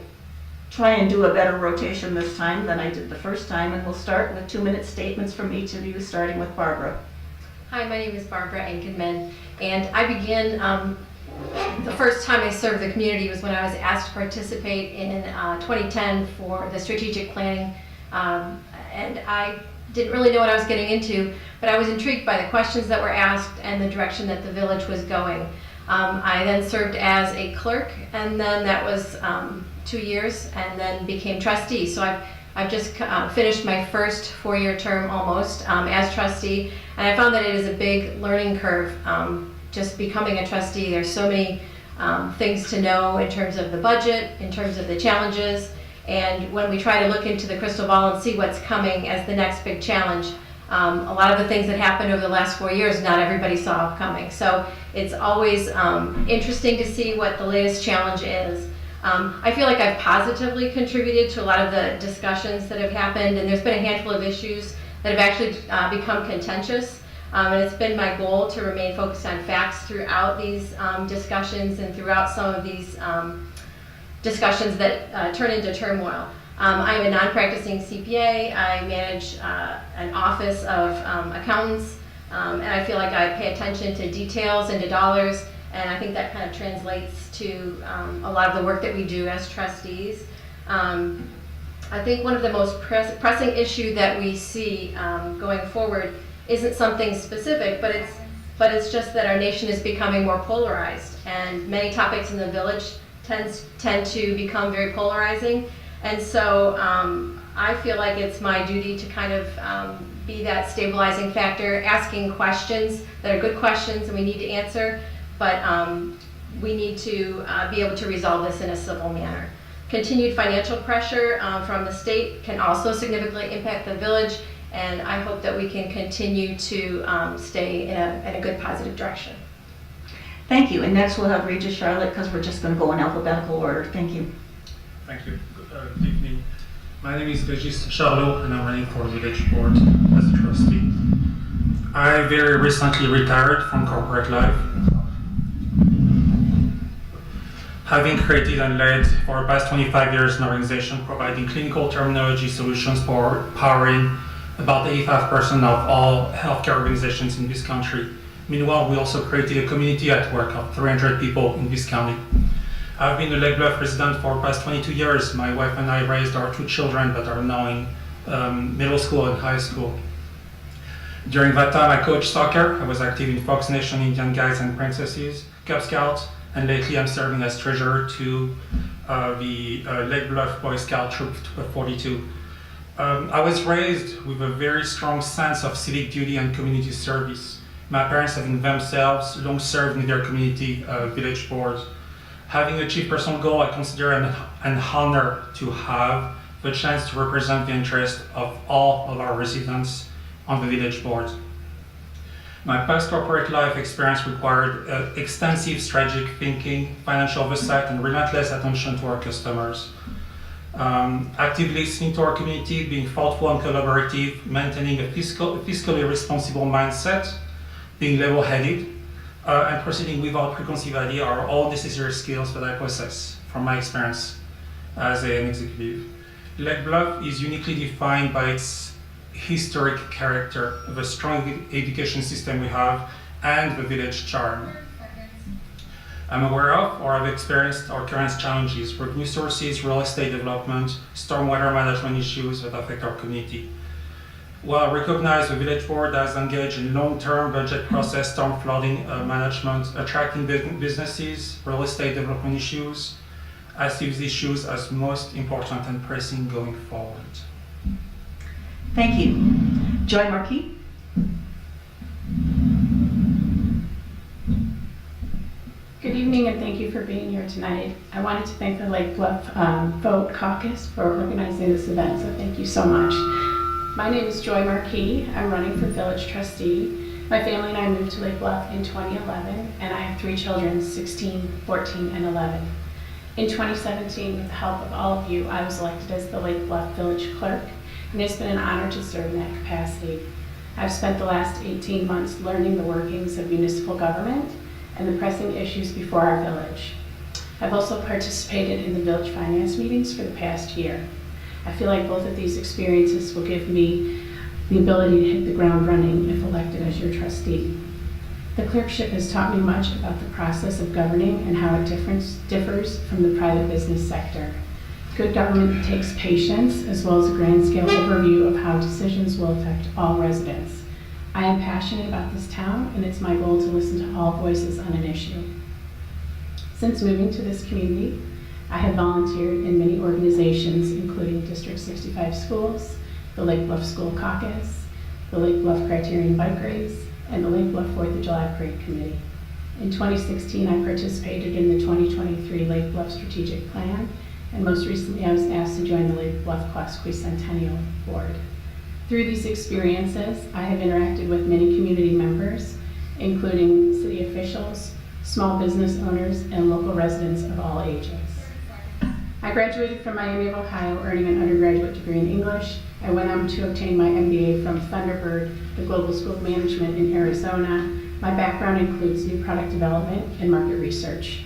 try and do a better rotation this time than I did the first time, and we'll start with 2-minute statements from each of you, starting with Barbara. Hi, my name is Barbara Ankerman, and I began the first time I served the community was when I was asked to participate in 2010 for the strategic planning, and I didn't really know what I was getting into, but I was intrigued by the questions that were asked and the direction that the village was going. I then served as a clerk, and then that was 2 years, and then became trustee. So I've just finished my first 4-year term almost as trustee, and I found that it is a big learning curve. Just becoming a trustee, there's so many things to know in terms of the budget, in terms of the challenges, and when we try to look into the crystal ball and see what's coming as the next big challenge, a lot of the things that happened over the last 4 years, not everybody saw coming. So it's always interesting to see what the latest challenge is. I feel like I've positively contributed to a lot of the discussions that have happened, and there's been a handful of issues that have actually become contentious. And it's been my goal to remain focused on facts throughout these discussions and throughout some of these discussions that turn into turmoil. I'm a non-practicing CPA. I manage an office of accountants, and I feel like I pay attention to details and to dollars, and I think that kind of translates to a lot of the work that we do as trustees. I think one of the most pressing issue that we see going forward isn't something specific, but it's just that our nation is becoming more polarized, and many topics in the village tend to become very polarizing. And so I feel like it's my duty to kind of be that stabilizing factor, asking questions that are good questions and we need to answer, but we need to be able to resolve this in a civil manner. Continued financial pressure from the state can also significantly impact the village, and I hope that we can continue to stay in a good positive direction. Thank you. And next we'll have Regis Charlotte, because we're just going to go in alphabetical order. Thank you. Thank you. Good evening. My name is Regis Charlotte, and I'm running for village board as a trustee. I very recently retired from corporate life, having created and led for the past 25 years an organization providing clinical terminology solutions for powering about 85% of all healthcare organizations in this country. Meanwhile, we also created a community at work of 300 people in this county. I've been a Lake Bluff resident for the past 22 years. My wife and I raised our 2 children that are now in middle school and high school. During that time, I coached soccer. I was active in Fox Nation, Indian Guides and Princesses, Cub Scouts, and lately I'm serving as treasurer to the Lake Bluff Boy Scout Troop 42. I was raised with a very strong sense of civic duty and community service. My parents have themselves long served in their community village boards. Having achieved personal goal, I consider an honor to have the chance to represent the interest of all of our residents on the village board. My past corporate life experience required extensive strategic thinking, financial oversight, and relentless attention to our customers. Actively listening to our community, being thoughtful and collaborative, maintaining a fiscally responsible mindset, being level-headed, and proceeding without preconceived idea are all necessary skills that I possess from my experience as an executive. Lake Bluff is uniquely defined by its historic character, the strong education system we have, and the village charm. I'm aware of or have experienced our current challenges: revenue sources, real estate development, stormwater management issues that affect our community. While I recognize the village board has engaged in long-term budget process, storm flooding management, attracting businesses, real estate development issues, I see these issues as most important and pressing going forward. Thank you. Joy Marquis? Good evening and thank you for being here tonight. I wanted to thank the Lake Bluff Vote Caucus for organizing this event, so thank you so much. My name is Joy Marquis. I'm running for village trustee. My family and I moved to Lake Bluff in 2011, and I have 3 children, 16, 14, and 11. In 2017, with the help of all of you, I was elected as the Lake Bluff Village Clerk, and it's been an honor to serve in that capacity. I've spent the last 18 months learning the workings of municipal government and the pressing issues before our village. I've also participated in the village finance meetings for the past year. I feel like both of these experiences will give me the ability to hit the ground running if elected as your trustee. The clerkship has taught me much about the process of governing and how it differs from the private business sector. Good government takes patience as well as a grand scale overview of how decisions will affect all residents. I am passionate about this town, and it's my goal to listen to all voices on an issue. Since moving to this community, I have volunteered in many organizations, including District 65 Schools, the Lake Bluff School Caucus, the Lake Bluff Criterion Bike Race, and the Lake Bluff 4th of July Parade Committee. In 2016, I participated in the 2023 Lake Bluff Strategic Plan, and most recently I was asked to join the Lake Bluff Quasquicentennial Board. Through these experiences, I have interacted with many community members, including city officials, small business owners, and local residents of all ages. I graduated from Miami of Ohio, earning an undergraduate degree in English. I went on to obtain my MBA from Thunderbird, the Global School of Management in Arizona. My background includes new product development and market research.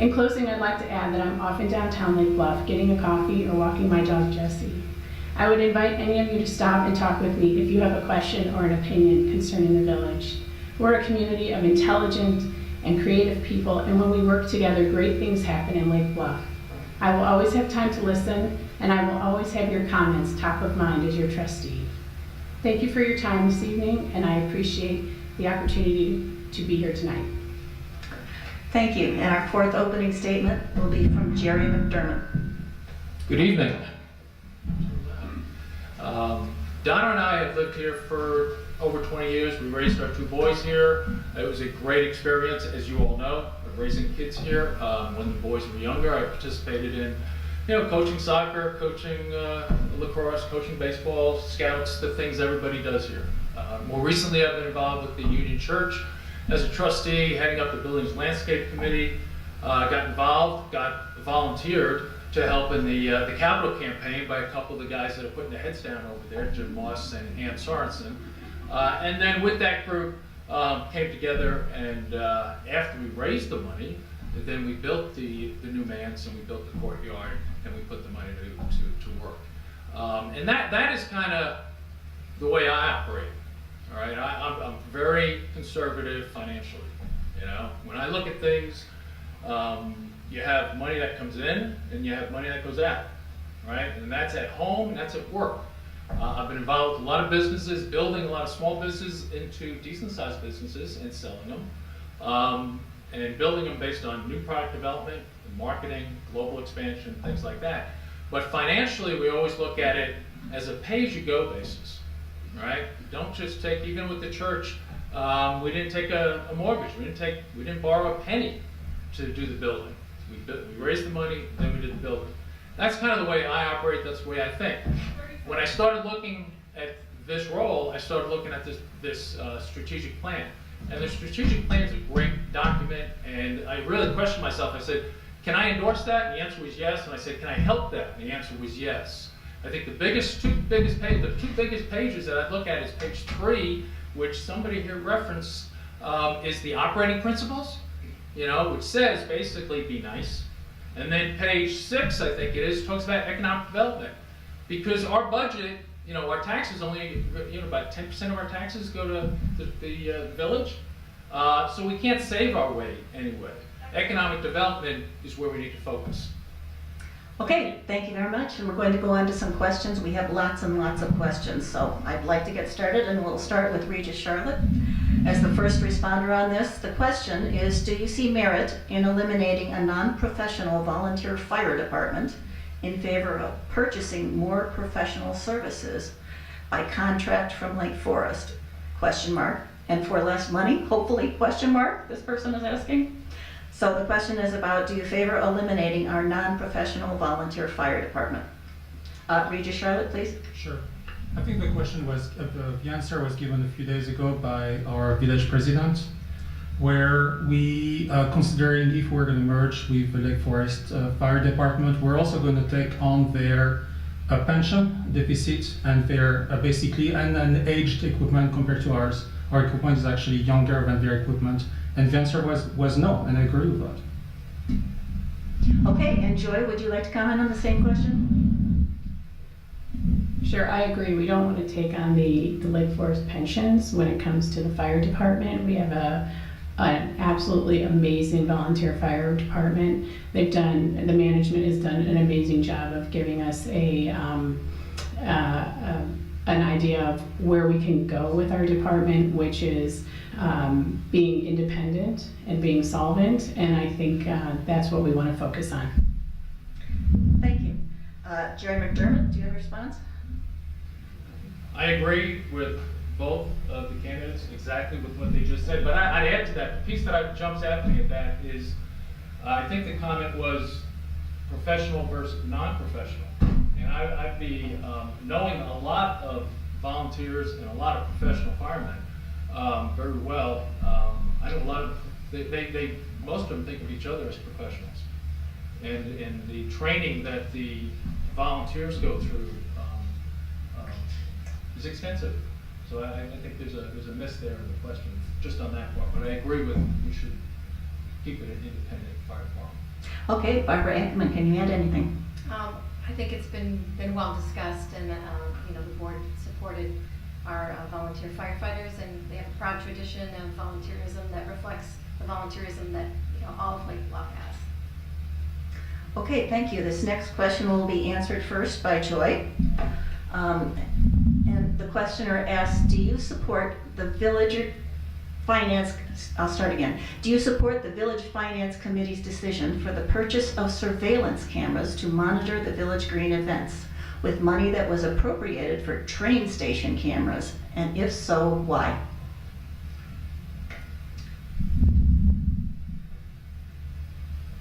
In closing, I'd like to add that I'm often downtown Lake Bluff getting a coffee or walking my dog Jessie. I would invite any of you to stop and talk with me if you have a question or an opinion concerning the village. We're a community of intelligent and creative people, and when we work together, great things happen in Lake Bluff. I will always have time to listen, and I will always have your comments top of mind as your trustee. Thank you for your time this evening, and I appreciate the opportunity to be here tonight. Thank you. And our 4th opening statement will be from Jerry McDermott. Good evening. Donna and I have lived here for over 20 years. We raised our 2 boys here. It was a great experience, as you all know, raising kids here. When the boys were younger, I participated in, coaching soccer, coaching lacrosse, coaching baseball, scouts, the things everybody does here. More recently, I've been involved with the Union Church as a trustee, heading up the buildings landscape committee. Got volunteered to help in the capital campaign by a couple of the guys that are putting their heads down over there, Jim Moss and Ann Sorensen. And then with that group, came together, and after we raised the money, then we built the new manse, and we built the courtyard, and we put the money to work. And that is kind of the way I operate. All right, I'm very conservative financially. You know, when I look at things, you have money that comes in and you have money that goes out, right? And that's at home and that's at work. I've been involved with a lot of businesses, building a lot of small businesses into decent-sized businesses and selling them, and building them based on new product development, marketing, global expansion, things like that. But financially, we always look at it as a pay-as-you-go basis, right? Don't just take, even with the church, we didn't take a mortgage, we didn't borrow a penny to do the building. We raised the money, then we did the building. That's kind of the way I operate, that's the way I think. When I started looking at this role, I started looking at this strategic plan. And the strategic plan is a great document, and I really questioned myself. I said, can I endorse that? And the answer was yes. And I said, can I help that? And the answer was yes. I think the two biggest pages that I look at is page 3, which somebody here referenced, is the operating principles, you know, which says basically be nice. And then page 6, I think it is, talks about economic development. Because our budget, you know, our taxes only, you know, about 10% of our taxes go to the village. So we can't save our way anyway. Economic development is where we need to focus. Okay, thank you very much, and we're going to go on to some questions. We have lots and lots of questions, so I'd like to get started, and we'll start with Regis Charlotte as the first responder on this. The question is, do you see merit in eliminating a non-professional volunteer fire department in favor of purchasing more professional services by contract from Lake Forest? Question mark. And for less money, hopefully, question mark, this person is asking. So the question is about, do you favor eliminating our non-professional volunteer fire department? Regis Charlotte, please. Sure. I think the question was, the answer was given a few days ago by our village president, where we, considering if we're going to merge with the Lake Forest Fire Department, we're also going to take on their pension deficit and their basically an aged equipment compared to ours. Our equipment is actually younger than their equipment. And the answer was no, and I agree with that. Okay, and Joy, would you like to comment on the same question? Sure, I agree. We don't want to take on the Lake Forest pensions when it comes to the fire department. We have an absolutely amazing volunteer fire department. The management has done an amazing job of giving us an idea of where we can go with our department, which is being independent and being solvent, and I think that's what we want to focus on. Thank you. Jerry McDermott, do you have a response? I agree with both of the candidates exactly with what they just said, but I'd add to that. The piece that jumps at me at that is, I think the comment was professional versus non-professional. And I'd be, knowing a lot of volunteers and a lot of professional firemen very well, I know a lot of, most of them think of each other as professionals. And the training that the volunteers go through is extensive. So I think there's a miss there in the question, just on that part. But I agree with, we should keep it an independent fire department. Okay, Barbara Ackerman, can you add anything? I think it's been well discussed, and you know, the board supported our volunteer firefighters, and they have a proud tradition of volunteerism that reflects the volunteerism that, you know, all of Lake Bluff has. Okay, thank you. This next question will be answered first by Joy. And the questioner asks, do you support the village finance, I'll start again. Do you support the Village Finance Committee's decision for the purchase of surveillance cameras to monitor the Village Green events with money that was appropriated for train station cameras? And if so, why?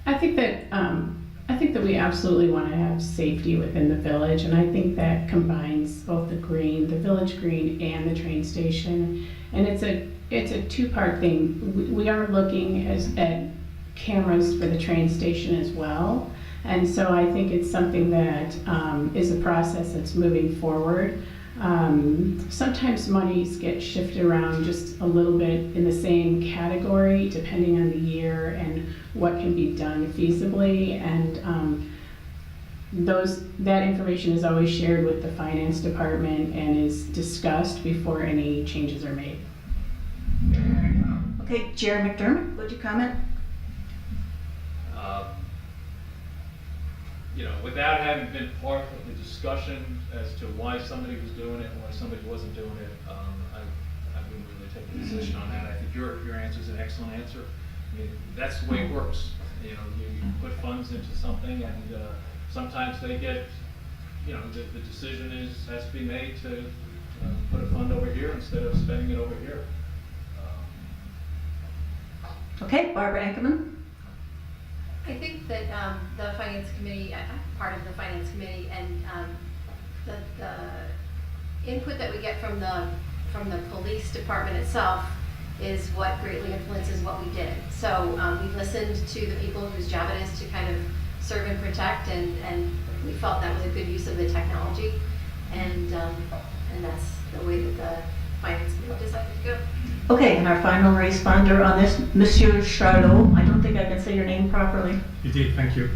I think that we absolutely want to have safety within the village, and I think that combines both the village green and the train station. And it's a two-part thing. We are looking at cameras for the train station as well. And so I think it's something that is a process that's moving forward. Sometimes monies get shifted around just a little bit in the same category, depending on the year and what can be done feasibly. And that information is always shared with the finance department and is discussed before any changes are made. Okay, Jerry McDermott, would you comment? You know, without having been part of the discussion as to why somebody was doing it and why somebody wasn't doing it, I wouldn't really take a position on that. I think your answer is an excellent answer. I mean, that's the way it works. You know, you put funds into something, and sometimes they get, you know, the decision has to be made to put a fund over here instead of spending it over here. Okay, Barbara Ankerman? I think that the finance committee, I'm part of the finance committee, and the input that we get from the police department itself is what greatly influences what we did. So we listened to the people whose job it is to kind of serve and protect, and we felt that was a good use of the technology, and that's the way that the finance committee decided to go. Okay, and our final responder on this, Monsieur Charlot. I don't think I can say your name properly. You did, thank you.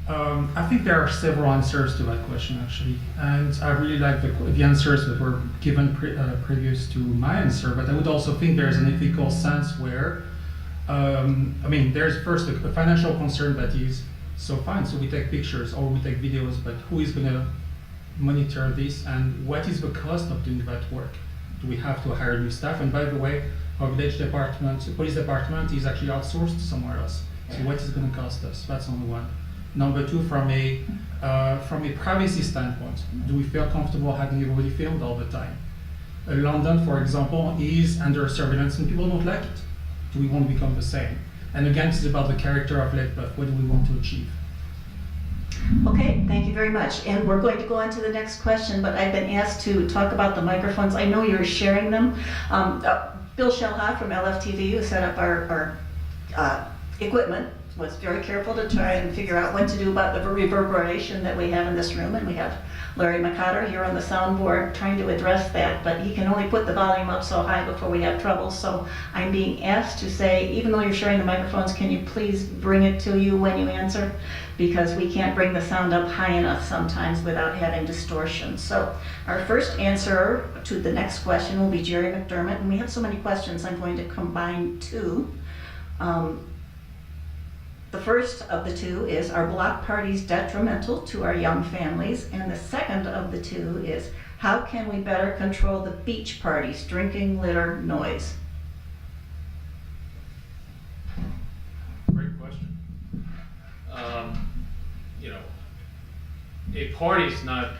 I think there are several answers to that question, actually, and I really like the answers that were given previous to my answer, but I would also think there's an ethical sense where, I mean, there's first a financial concern that is, so fine, so we take pictures or we take videos, but who is going to monitor this, and what is the cost of doing that work? Do we have to hire new staff? And by the way, our village department, police department is actually outsourced somewhere else. So what is it going to cost us? That's number one. Number two, from a privacy standpoint, do we feel comfortable having everybody filmed all the time? London, for example, is under surveillance and people don't like it. Do we want to become the same? And again, it's about the character of Lake Bluff. What do we want to achieve? Okay, thank you very much. And we're going to go on to the next question, but I've been asked to talk about the microphones. I know you're sharing them. Bill Schelhas from LFTV, who set up our equipment, was very careful to try and figure out what to do about the reverberation that we have in this room. And we have Larry McCotter here on the soundboard trying to address that, but he can only put the volume up so high before we have trouble. So I'm being asked to say, even though you're sharing the microphones, can you please bring it to you when you answer? Because we can't bring the sound up high enough sometimes without having distortion. So our first answer to the next question will be Jerry McDermott, and we have so many questions, I'm going to combine two. The first of the two is, are block parties detrimental to our young families? And the second of the two is, how can we better control the beach parties, drinking, litter, noise? Great question. You know, a party's not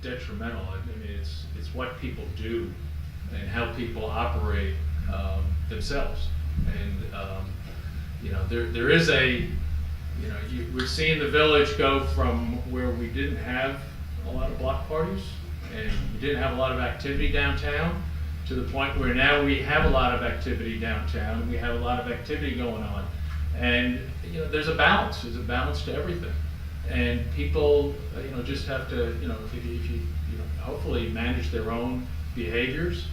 detrimental. I mean, it's what people do and how people operate themselves. And you know, there is a, you know, we're seeing the village go from where we didn't have a lot of block parties and we didn't have a lot of activity downtown to the point where now we have a lot of activity downtown and we have a lot of activity going on. And, you know, there's a balance to everything. And people, you know, just have to, you know, if you know, hopefully manage their own behaviors.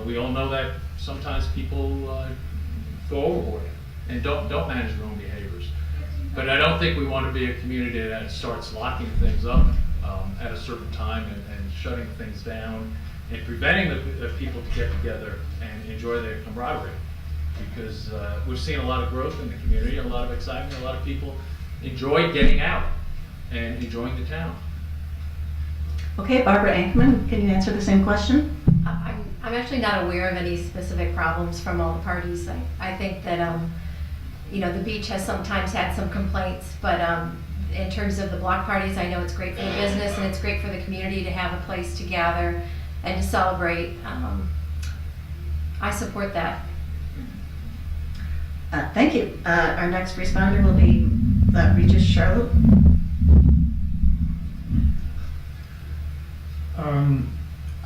We all know that sometimes people go overboard and don't manage their own behaviors. But I don't think we want to be a community that starts locking things up at a certain time and shutting things down and preventing the people to get together and enjoy their camaraderie. Because we've seen a lot of growth in the community, a lot of excitement, a lot of people enjoy getting out and enjoying the town. Okay, Barbara Ankman, can you answer the same question? I'm actually not aware of any specific problems from all the parties. I think that you know, the beach has sometimes had some complaints, but in terms of the block parties, I know it's great for the business and it's great for the community to have a place to gather and to celebrate. I support that. Thank you. Our next responder will be Regis Charlotte.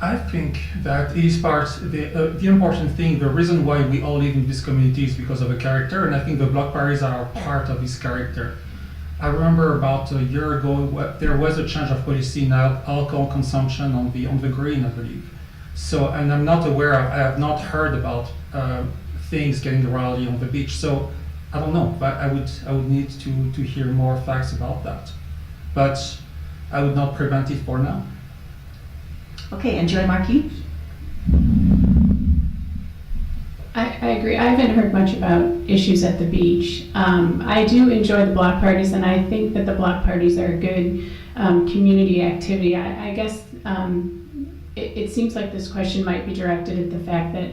I think that is the important thing, the reason why we all live in this community is because of a character, and I think the block parties are part of this character. I remember about a year ago, there was a change of policy in alcohol consumption on the green, I believe. So, and I'm not aware of, I have not heard about things getting rowdy on the beach. So, I don't know, but I would need to hear more facts about that. but I would not prevent it for now. Okay, and Joy Markey? I agree. I haven't heard much about issues at the beach. I do enjoy the block parties, and I think that the block parties are a good community activity. I guess it seems like this question might be directed at the fact that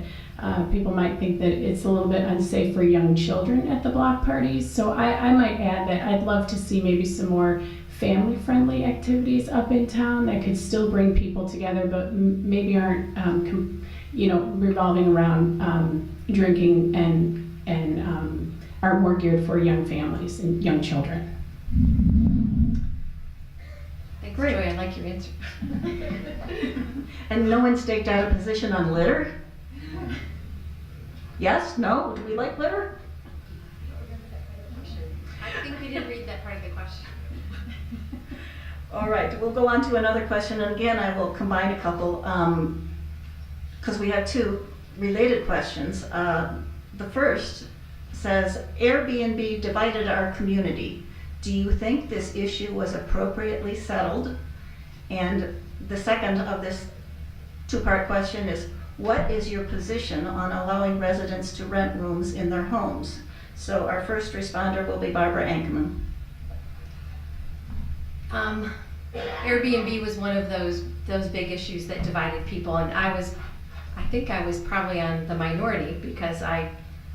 people might think that it's a little bit unsafe for young children at the block parties. So I might add that I'd love to see maybe some more family-friendly activities up in town that could still bring people together, but maybe aren't revolving around drinking and are more geared for young families and young children. Thanks, Great. Joy, I like your answer. And no one staked out a position on litter? Yes? No? Do we like litter? I think we didn't read that part of the question. All right, we'll go on to another question, and again, I will combine a couple, because we have two related questions. The first says, Airbnb divided our community. Do you think this issue was appropriately settled? And the second of this two-part question is, what is your position on allowing residents to rent rooms in their homes? So our first responder will be Barbara Ankerman. Airbnb was one of those big issues that divided people, and I think I was probably on the minority because I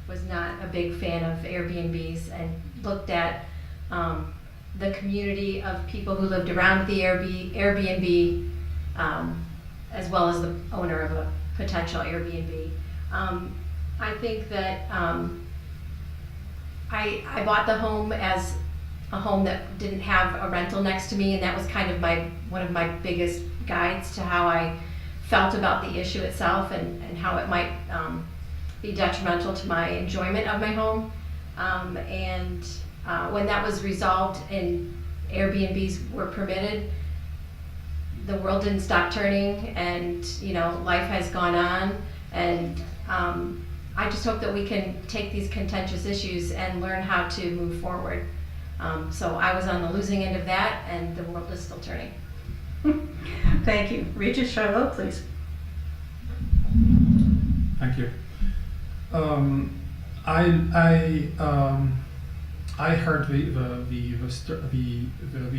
was not a big fan of Airbnbs and looked at the community of people who lived around the Airbnb as well as the owner of a potential Airbnb. I think that I bought the home as a home that didn't have a rental next to me, and that was kind of one of my biggest guides to how I felt about the issue itself and how it might be detrimental to my enjoyment of my home. When that was resolved and Airbnbs were permitted, the world didn't stop turning, and life has gone on, and I just hope that we can take these contentious issues and learn how to move forward. So I was on the losing end of that, and the world is still turning. Thank you. Regis Charlot, please. Thank you. I heard the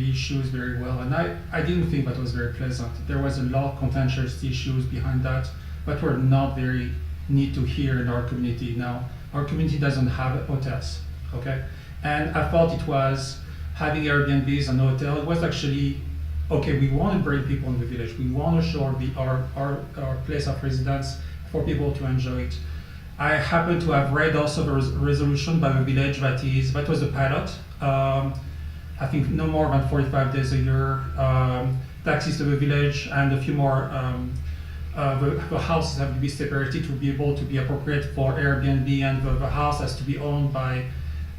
issues very well, and I didn't think that was very pleasant. There was a lot of contentious issues behind that, but were not very neat to hear in our community. Now, our community doesn't have hotels, okay? And I thought it was having Airbnbs and hotel. It was actually, okay, we want to bring people in the village. We want to show our place of residence for people to enjoy it. I happen to have read also the resolution by the village that was a pilot. I think no more than 45 days a year, taxis to the village, and a few more, the houses have to be separated to be able to be appropriate for Airbnb, and the house has to be owned by,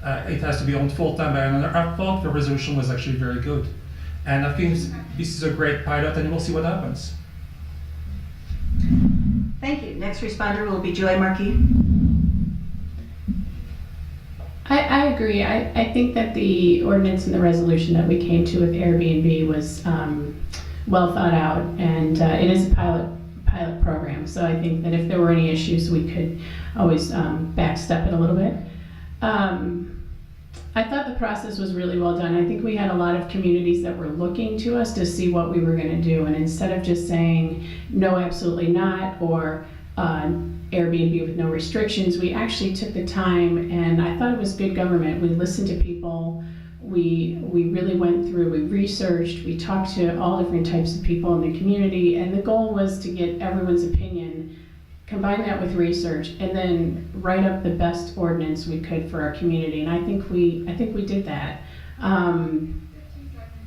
it has to be owned full-time by another. I thought the resolution was actually very good. And I think this is a great pilot, and we'll see what happens. Thank you. Next responder will be Joy Markey. I agree. I think that the ordinance and the resolution that we came to with Airbnb was well thought out, and it is a pilot program. So I think that if there were any issues, we could always backstep it a little bit. I thought the process was really well done. I think we had a lot of communities that were looking to us to see what we were going to do, and instead of just saying no, absolutely not, or Airbnb with no restrictions, we actually took the time, and I thought it was good government. We listened to people, we really went through, we researched, we talked to all different types of people in the community, and the goal was to get everyone's opinion, combine that with research, and then write up the best ordinance we could for our community. And I think we did that. I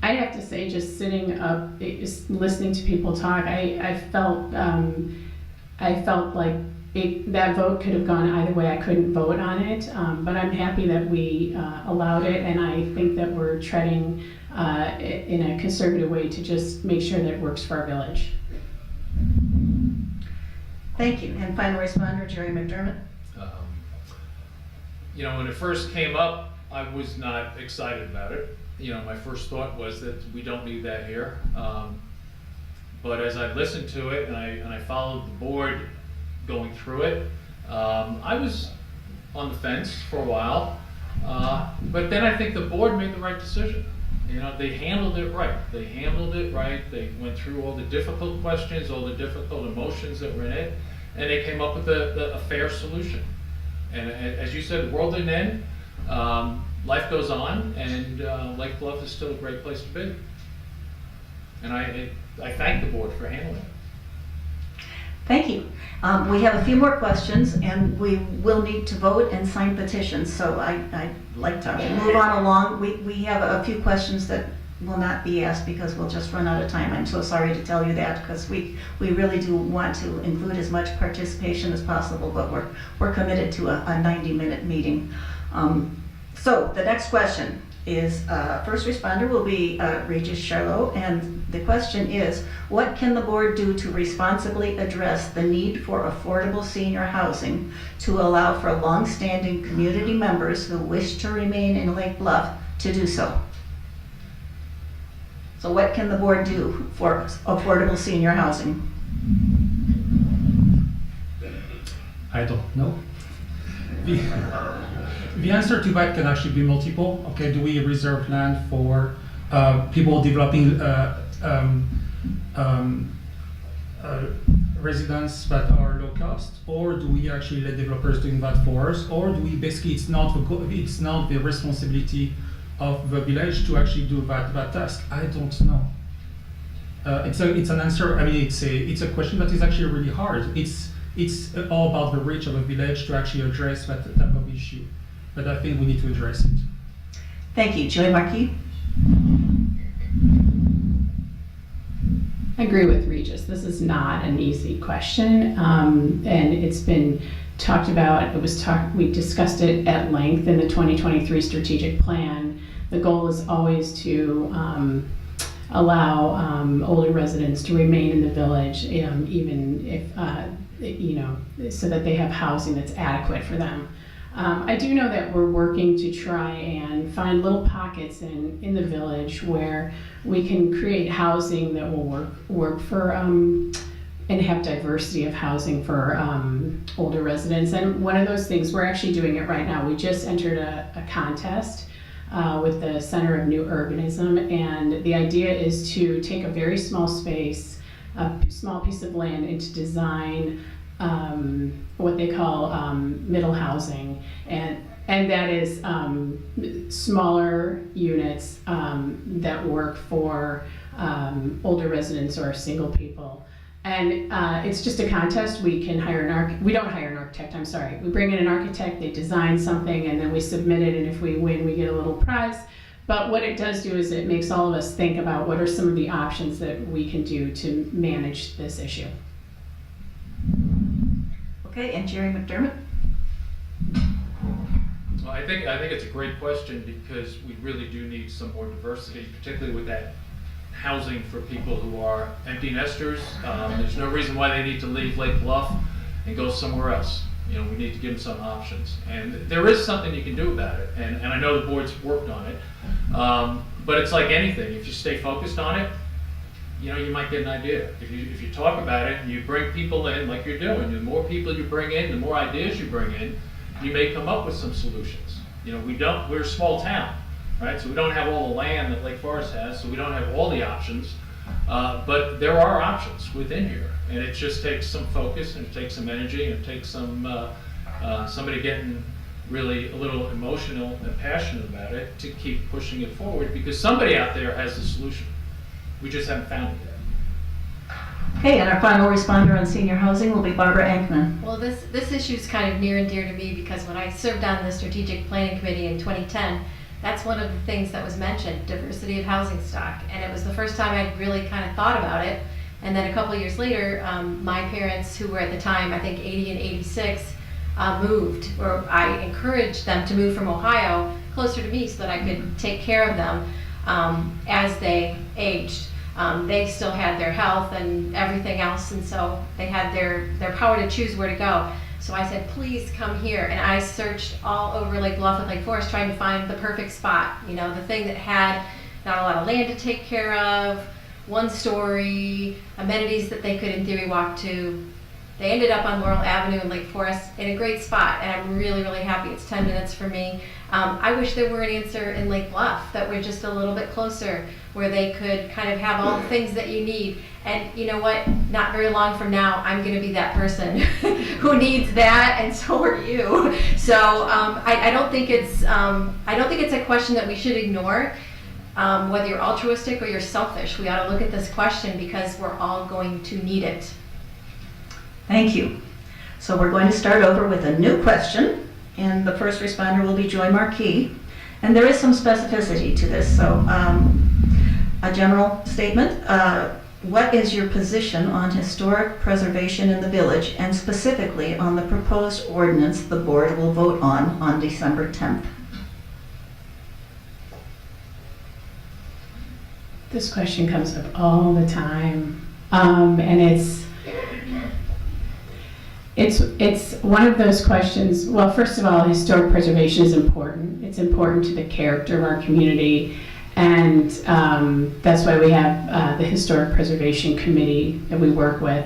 have to say, just sitting up, listening to people talk, I felt like that vote could have gone either way. I couldn't vote on it, but I'm happy that we allowed it, and I think that we're treading in a conservative way to just make sure that it works for our village. Thank you. And final responder, Jerry McDermott. When it first came up, I was not excited about it. my first thought was that we don't need that here. But as I listened to it and I followed the board going through it, I was on the fence for a while. But then I think the board made the right decision. They handled it right. They went through all the difficult questions, all the difficult emotions that were in it, and they came up with a fair solution. And as you said, the world didn't end. Life goes on, and Lake Bluff is still a great place to be. And I thank the board for handling it. Thank you. We have a few more questions, and we will need to vote and sign petitions, so I'd like to move on along. We have a few questions that will not be asked because we'll just run out of time. I'm so sorry to tell you that, because we really do want to include as much participation as possible, but we're committed to a 90-minute meeting. So the next question is, first responder will be Regis Charlot, and the question is, what can the board do to responsibly address the need for affordable senior housing to allow for long-standing community members who wish to remain in Lake Bluff to do so? So what can the board do for affordable senior housing? I don't know. The answer to that can actually be multiple. Okay, do we reserve land for people developing residents that are low cost, or do we actually let developers doing that for us, or do we basically it's not the responsibility of the village to actually do that task? I don't know. It's an answer. I mean, it's a question that is actually really hard. It's all about the reach of a village to actually address that type of issue. But I think we need to address it. Thank you. Joy Markey? I agree with Regis. This is not an easy question, and it's been talked about. We discussed it at length in the 2023 strategic plan. The goal is always to allow older residents to remain in the village, even if so that they have housing that's adequate for them. I do know that we're working to try and find little pockets in the village where we can create housing that will work for and have diversity of housing for older residents. And one of those things, we're actually doing it right now. We just entered a contest with the Center of New Urbanism, and the idea is to take a very small space, a small piece of land, and to design what they call middle housing, and that is smaller units that work for older residents or single people. And it's just a contest. We can hire we don't hire an architect, I'm sorry. We bring in an architect, they design something, and then we submit it, and if we win, we get a little prize. But what it does do is it makes all of us think about what are some of the options that we can do to manage this issue. Okay, and Jerry McDermott? Well, I think it's a great question, because we really do need some more diversity, particularly with that housing for people who are empty nesters. There's no reason why they need to leave Lake Bluff and go somewhere else. We need to give them some options, and there is something you can do about it. And I know the board's worked on it, but it's like anything. If you stay focused on it, you might get an idea. If you talk about it and you bring people in like you're doing, the more people you bring in, the more ideas you bring in, you may come up with some solutions. We're a small town, right? So we don't have all the land that Lake Forest has, so we don't have all the options, but there are options within here. And it just takes some focus, and it takes some energy, and it takes somebody getting really a little emotional and passionate about it to keep pushing it forward, because somebody out there has the solution. We just haven't found it yet. Okay, and our final responder on senior housing will be Barbara Ankman. Well, this issue is kind of near and dear to me, because when I served on the Strategic Planning Committee in 2010, that's one of the things that was mentioned, diversity of housing stock. And it was the first time I'd really kind of thought about it. And then a couple years later, my parents, who were at the time, I think 80 and 86, moved, or I encouraged them to move from Ohio closer to me so that I could take care of them as they aged. They still had their health and everything else, and so they had their power to choose where to go. So I said, please come here. And I searched all over Lake Bluff and Lake Forest trying to find the perfect spot, you know, the thing that had not a lot of land to take care of, one story, amenities that they could in theory walk to. They ended up on Laurel Avenue in Lake Forest in a great spot, and I'm really, really happy. It's 10 minutes for me. I wish there were an answer in Lake Bluff that were just a little bit closer, where they could kind of have all the things that you need. And you know what? Not very long from now, I'm going to be that person who needs that, and so are you. So I don't think it's a question that we should ignore. Whether you're altruistic or you're selfish, we ought to look at this question because we're all going to need it. Thank you. So we're going to start over with a new question, and the first responder will be Joy Marquis. And there is some specificity to this, so a general statement. What is your position on historic preservation in the village, and specifically on the proposed ordinance the board will vote on December 10th? This question comes up all the time, and it's one of those questions. Well, first of all, historic preservation is important. It's important to the character of our community, and that's why we have the Historic Preservation Committee that we work with.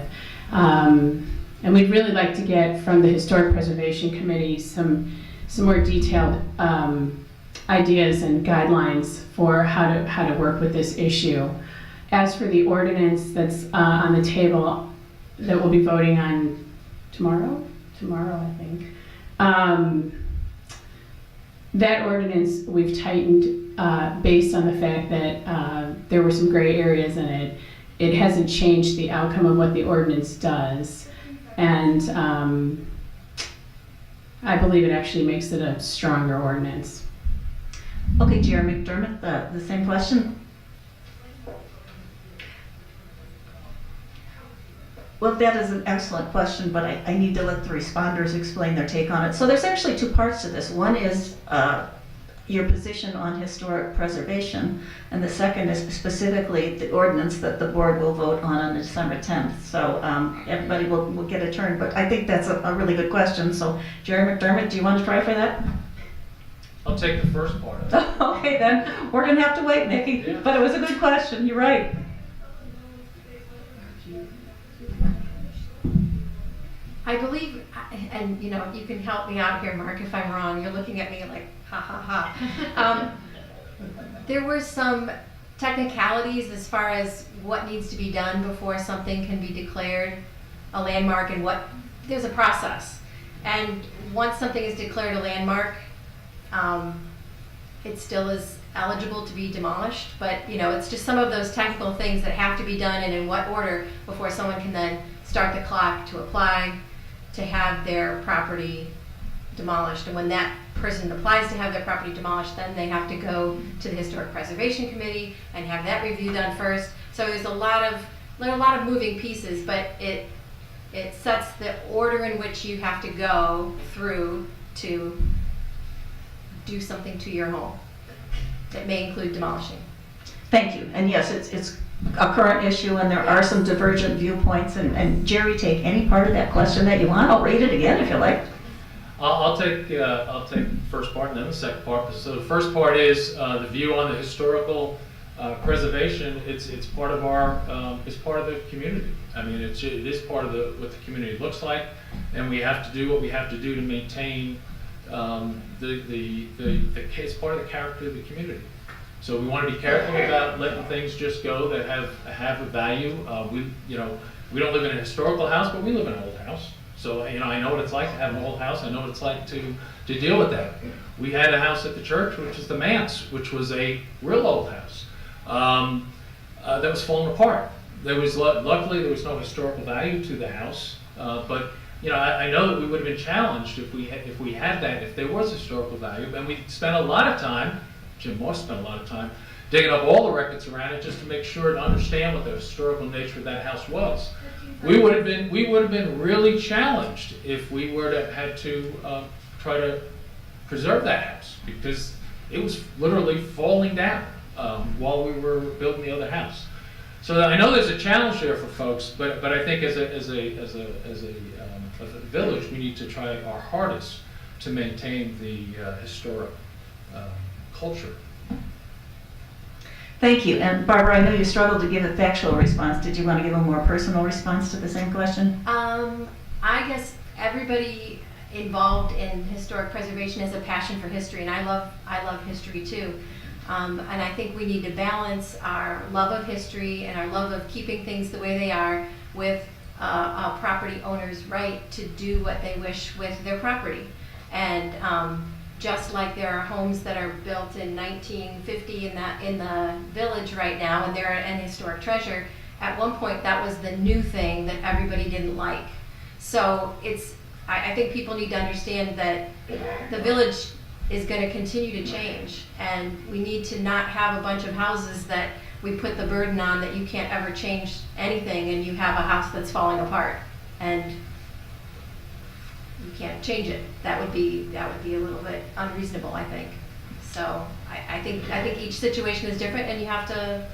And we'd really like to get from the Historic Preservation Committee some more detailed ideas and guidelines for how to work with this issue. As for the ordinance that's on the table that we'll be voting on tomorrow, I think. That ordinance we've tightened based on the fact that there were some gray areas in it. It hasn't changed the outcome of what the ordinance does, and I believe it actually makes it a stronger ordinance. Okay, Jerry McDermott, the same question. Well, that is an excellent question, but I need to let the responders explain their take on it. So there's actually two parts to this. One is your position on historic preservation, and the second is specifically the ordinance that the board will vote on December 10th. So everybody will get a turn, but I think that's a really good question. So Jerry McDermott, do you want to try for that? I'll take the first part of it. Okay, then we're going to have to wait, Nikki, Yeah. but it was a good question. You're right. I believe, and you know, you can help me out here, Mark, if I'm wrong. You're looking at me like, ha ha ha. There were some technicalities as far as what needs to be done before something can be declared a landmark, and there's a process. And once something is declared a landmark, it still is eligible to be demolished, but you know, it's just some of those technical things that have to be done and in what order before someone can then start the clock to apply to have their property demolished. And when that person applies to have their property demolished, then they have to go to the Historic Preservation Committee and have that review done first. So there's a lot of moving pieces, but it sets the order in which you have to go through to do something to your home that may include demolishing. Thank you. And yes, it's a current issue, and there are some divergent viewpoints. And Jerry, take any part of that question that you want. I'll read it again if you like. I'll take the first part and then the second part. So the first part is the view on the historical preservation. It's part of it's part of the community. I mean, it is part of what the community looks like, and we have to do what we have to do to maintain it's part of the character of the community. So we want to be careful about letting things just go that have a value. We don't live in a historical house, but we live in an old house. So you know, I know what it's like to have an old house. I know what it's like to deal with that. We had a house at the church, which is the manse, which was a real old house that was falling apart. Luckily there was no historical value to the house, but you know, I know that we would have been challenged if we had that, if there was historical value. And we spent a lot of time, Jim Moss spent a lot of time, digging up all the records around it just to make sure to understand what the historical nature of that house was. We would have been really challenged if we were to had to try to preserve that house, because it was literally falling down while we were building the other house. So I know there's a challenge there for folks, but I think as a village, we need to try our hardest to maintain the historic culture. Thank you. And Barbara, I know you struggled to give a factual response. Did you want to give a more personal response to the same question? I guess everybody involved in historic preservation has a passion for history, and I love history too. And I think we need to balance our love of history and our love of keeping things the way they are with a property owner's right to do what they wish with their property. And just like there are homes that are built in 1950 in the village right now, and they're an historic treasure, at one point that was the new thing that everybody didn't like. So I think people need to understand that the village is going to continue to change, and we need to not have a bunch of houses that we put the burden on that you can't ever change anything, and you have a house that's falling apart and you can't change it. That would be a little bit unreasonable, I think. So I think each situation is different, and you have to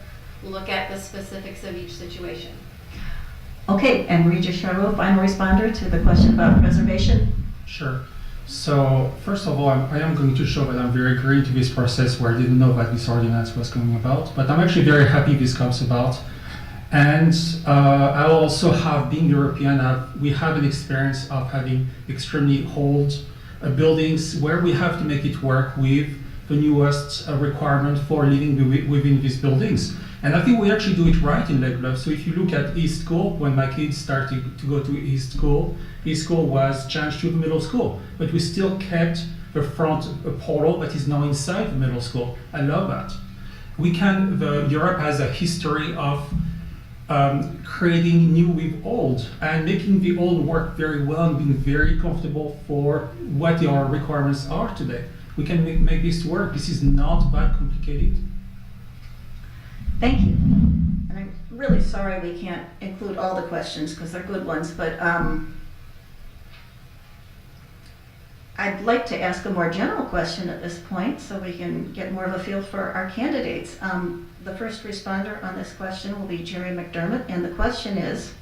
look at the specifics of each situation. Okay, and Regis Charlot, final responder to the question about preservation. Sure. So first of all, I am going to show that I'm very green to this process where I didn't know that this ordinance was coming about, but I'm actually very happy this comes about. And I also have, being European, we have an experience of having extremely old buildings where we have to make it work with the newest requirement for living within these buildings. And I think we actually do it right in Lake Bluff. So if you look at East School, when my kids started to go to East School was changed to the middle school, but we still kept the front portal that is now inside the middle school. I love that. Europe has a history of creating new with old and making the old work very well and being very comfortable for what our requirements are today. We can make this work. This is not that complicated. Thank you. And I'm really sorry we can't include all the questions because they're good ones, but I'd like to ask a more general question at this point so we can get more of a feel for our candidates. The first responder on this question will be Jerry McDermott, and the question is,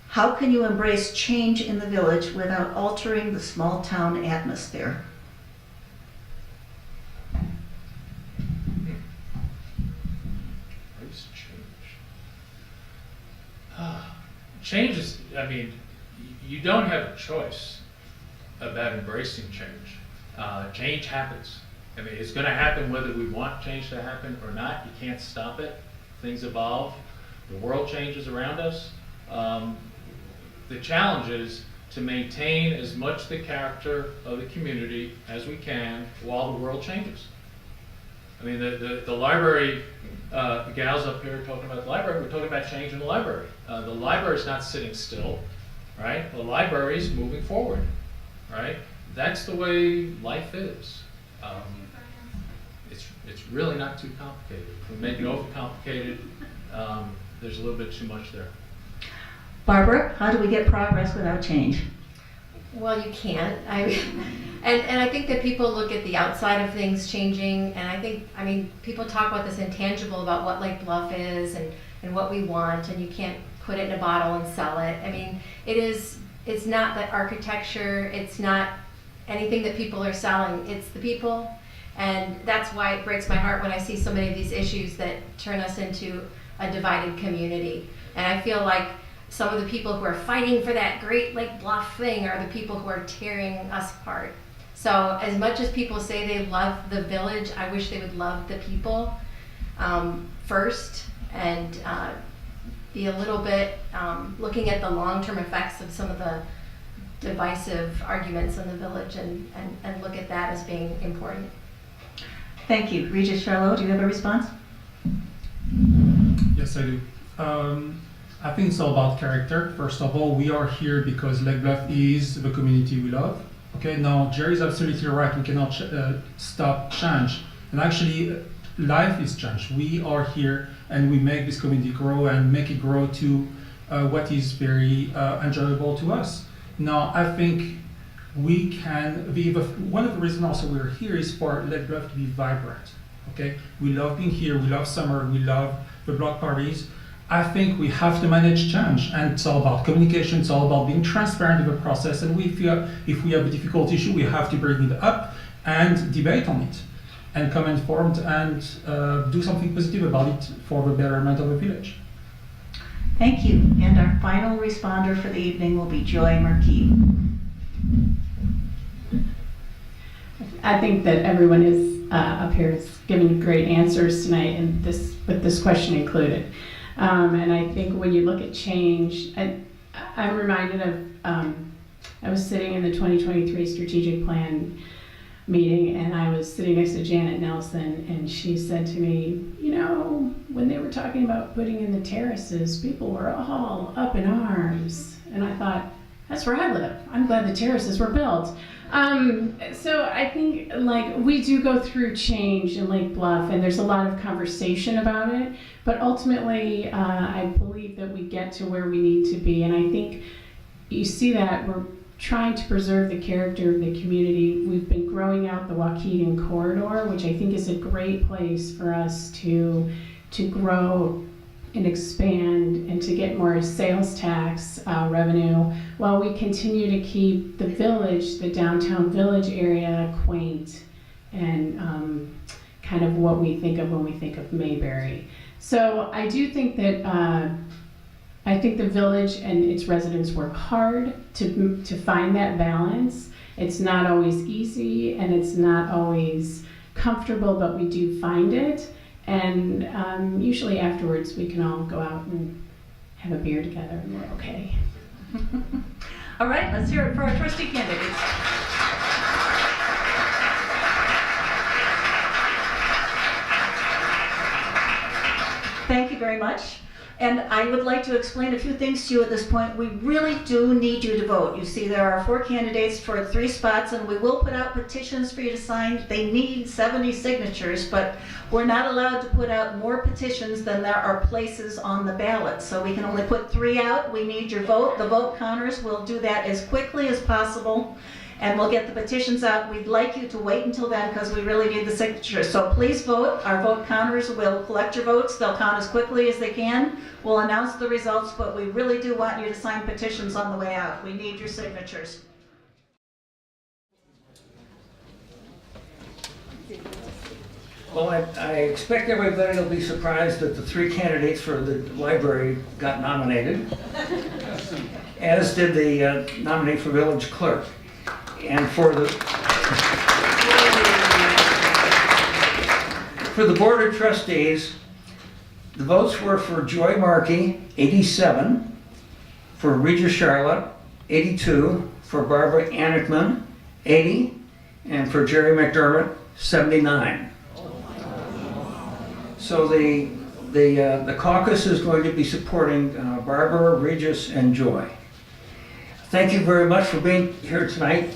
how can you embrace change in the village without altering the small town atmosphere? Change is, I mean, you don't have a choice about embracing change. Change happens. I mean, it's going to happen whether we want change to happen or not. You can't stop it. Things evolve. The world changes around us. The challenge is to maintain as much the character of the community as we can while the world changes. I mean, the library, the gals up here talking about the library, we're talking about change in the library. The library is not sitting still, right? The library is moving forward, right? That's the way life is. It's really not too complicated. If we make it overcomplicated, there's a little bit too much there. Barbara, how do we get progress without change? Well, you can't. And I think that people look at the outside of things changing, and I mean, people talk about this intangible about what Lake Bluff is and what we want, and you can't put it in a bottle and sell it. I mean, it's not the architecture, it's not anything that people are selling, it's the people. And that's why it breaks my heart when I see so many of these issues that turn us into a divided community. And I feel like some of the people who are fighting for that great Lake Bluff thing are the people who are tearing us apart. So as much as people say they love the village, I wish they would love the people first, and be a little bit looking at the long-term effects of some of the divisive arguments in the village and look at that as being important. Thank you. Regis Charlot, do you have a response? Yes, I do. I think it's all about character. First of all, we are here because Lake Bluff is the community we love. Okay, now Jerry's absolutely right. We cannot stop change. And actually, life is change. We are here and we make this community grow and make it grow to what is very enjoyable to us. Now, I think we can be, one of the reasons also we're here is for Lake Bluff to be vibrant. Okay, we love being here. We love summer. We love the block parties. I think we have to manage change, and it's all about communication, it's all about being transparent in the process, and if we have a difficult issue, we have to bring it up and debate on it, and come informed and do something positive about it for the betterment of the village. Thank you. And our final responder for the evening will be Joy Marquis. I think that everyone is up here is giving great answers tonight, and with this question included. And I think when you look at change, I'm reminded of, I was sitting in the 2023 strategic plan meeting, and I was sitting next to Janet Nelson, and she said to me, you know, when they were talking about putting in the terraces, people were all up in arms. And I thought, that's where I live. I'm glad the terraces were built. So I think like we do go through change in Lake Bluff, and there's a lot of conversation about it, but ultimately I believe that we get to where we need to be, and I think you see that we're trying to preserve the character of the community. We've been growing out the Waukegan corridor, which I think is a great place for us to grow and expand and to get more sales tax revenue, while we continue to keep the village, the downtown village area, quaint and kind of what we think of when we think of Mayberry. So I do think that I think the village and its residents work hard to find that balance. It's not always easy and it's not always comfortable, but we do find it. And usually afterwards we can all go out and have a beer together and we're okay. All right, let's hear it for our trustee candidates. Thank you very much. And I would like to explain a few things to you at this point. We really do need you to vote. You see there are 4 candidates for 3 spots, and we will put out petitions for you to sign. They need 70 signatures, but we're not allowed to put out more petitions than there are places on the ballot. So we can only put 3 out. We need your vote. The vote counters will do that as quickly as possible, and we'll get the petitions out. We'd like you to wait until then because we really need the signatures. So please vote. Our vote counters will collect your votes. They'll count as quickly as they can. We'll announce the results, but we really do want you to sign petitions on the way out. We need your signatures. Well, I expect everybody will be surprised that the 3 candidates for the library got nominated, as did the nominee for village clerk. And for the Board of Trustees, the votes were for Joy Markey, 87, for Regis Charlotte, 82, for Barbara Annickman, 80, and for Jerry McDermott, 79. So the caucus is going to be supporting Barbara, Regis, and Joy. Thank you very much for being here tonight.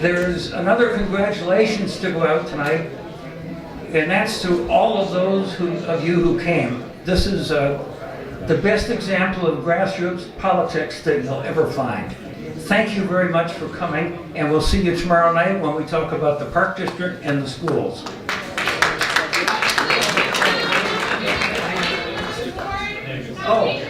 There's another congratulations to go out tonight, and that's to all of those of you who came. This is the best example of grassroots politics that you'll ever find. Thank you very much for coming, and we'll see you tomorrow night when we talk about the Park District and the schools. Oh.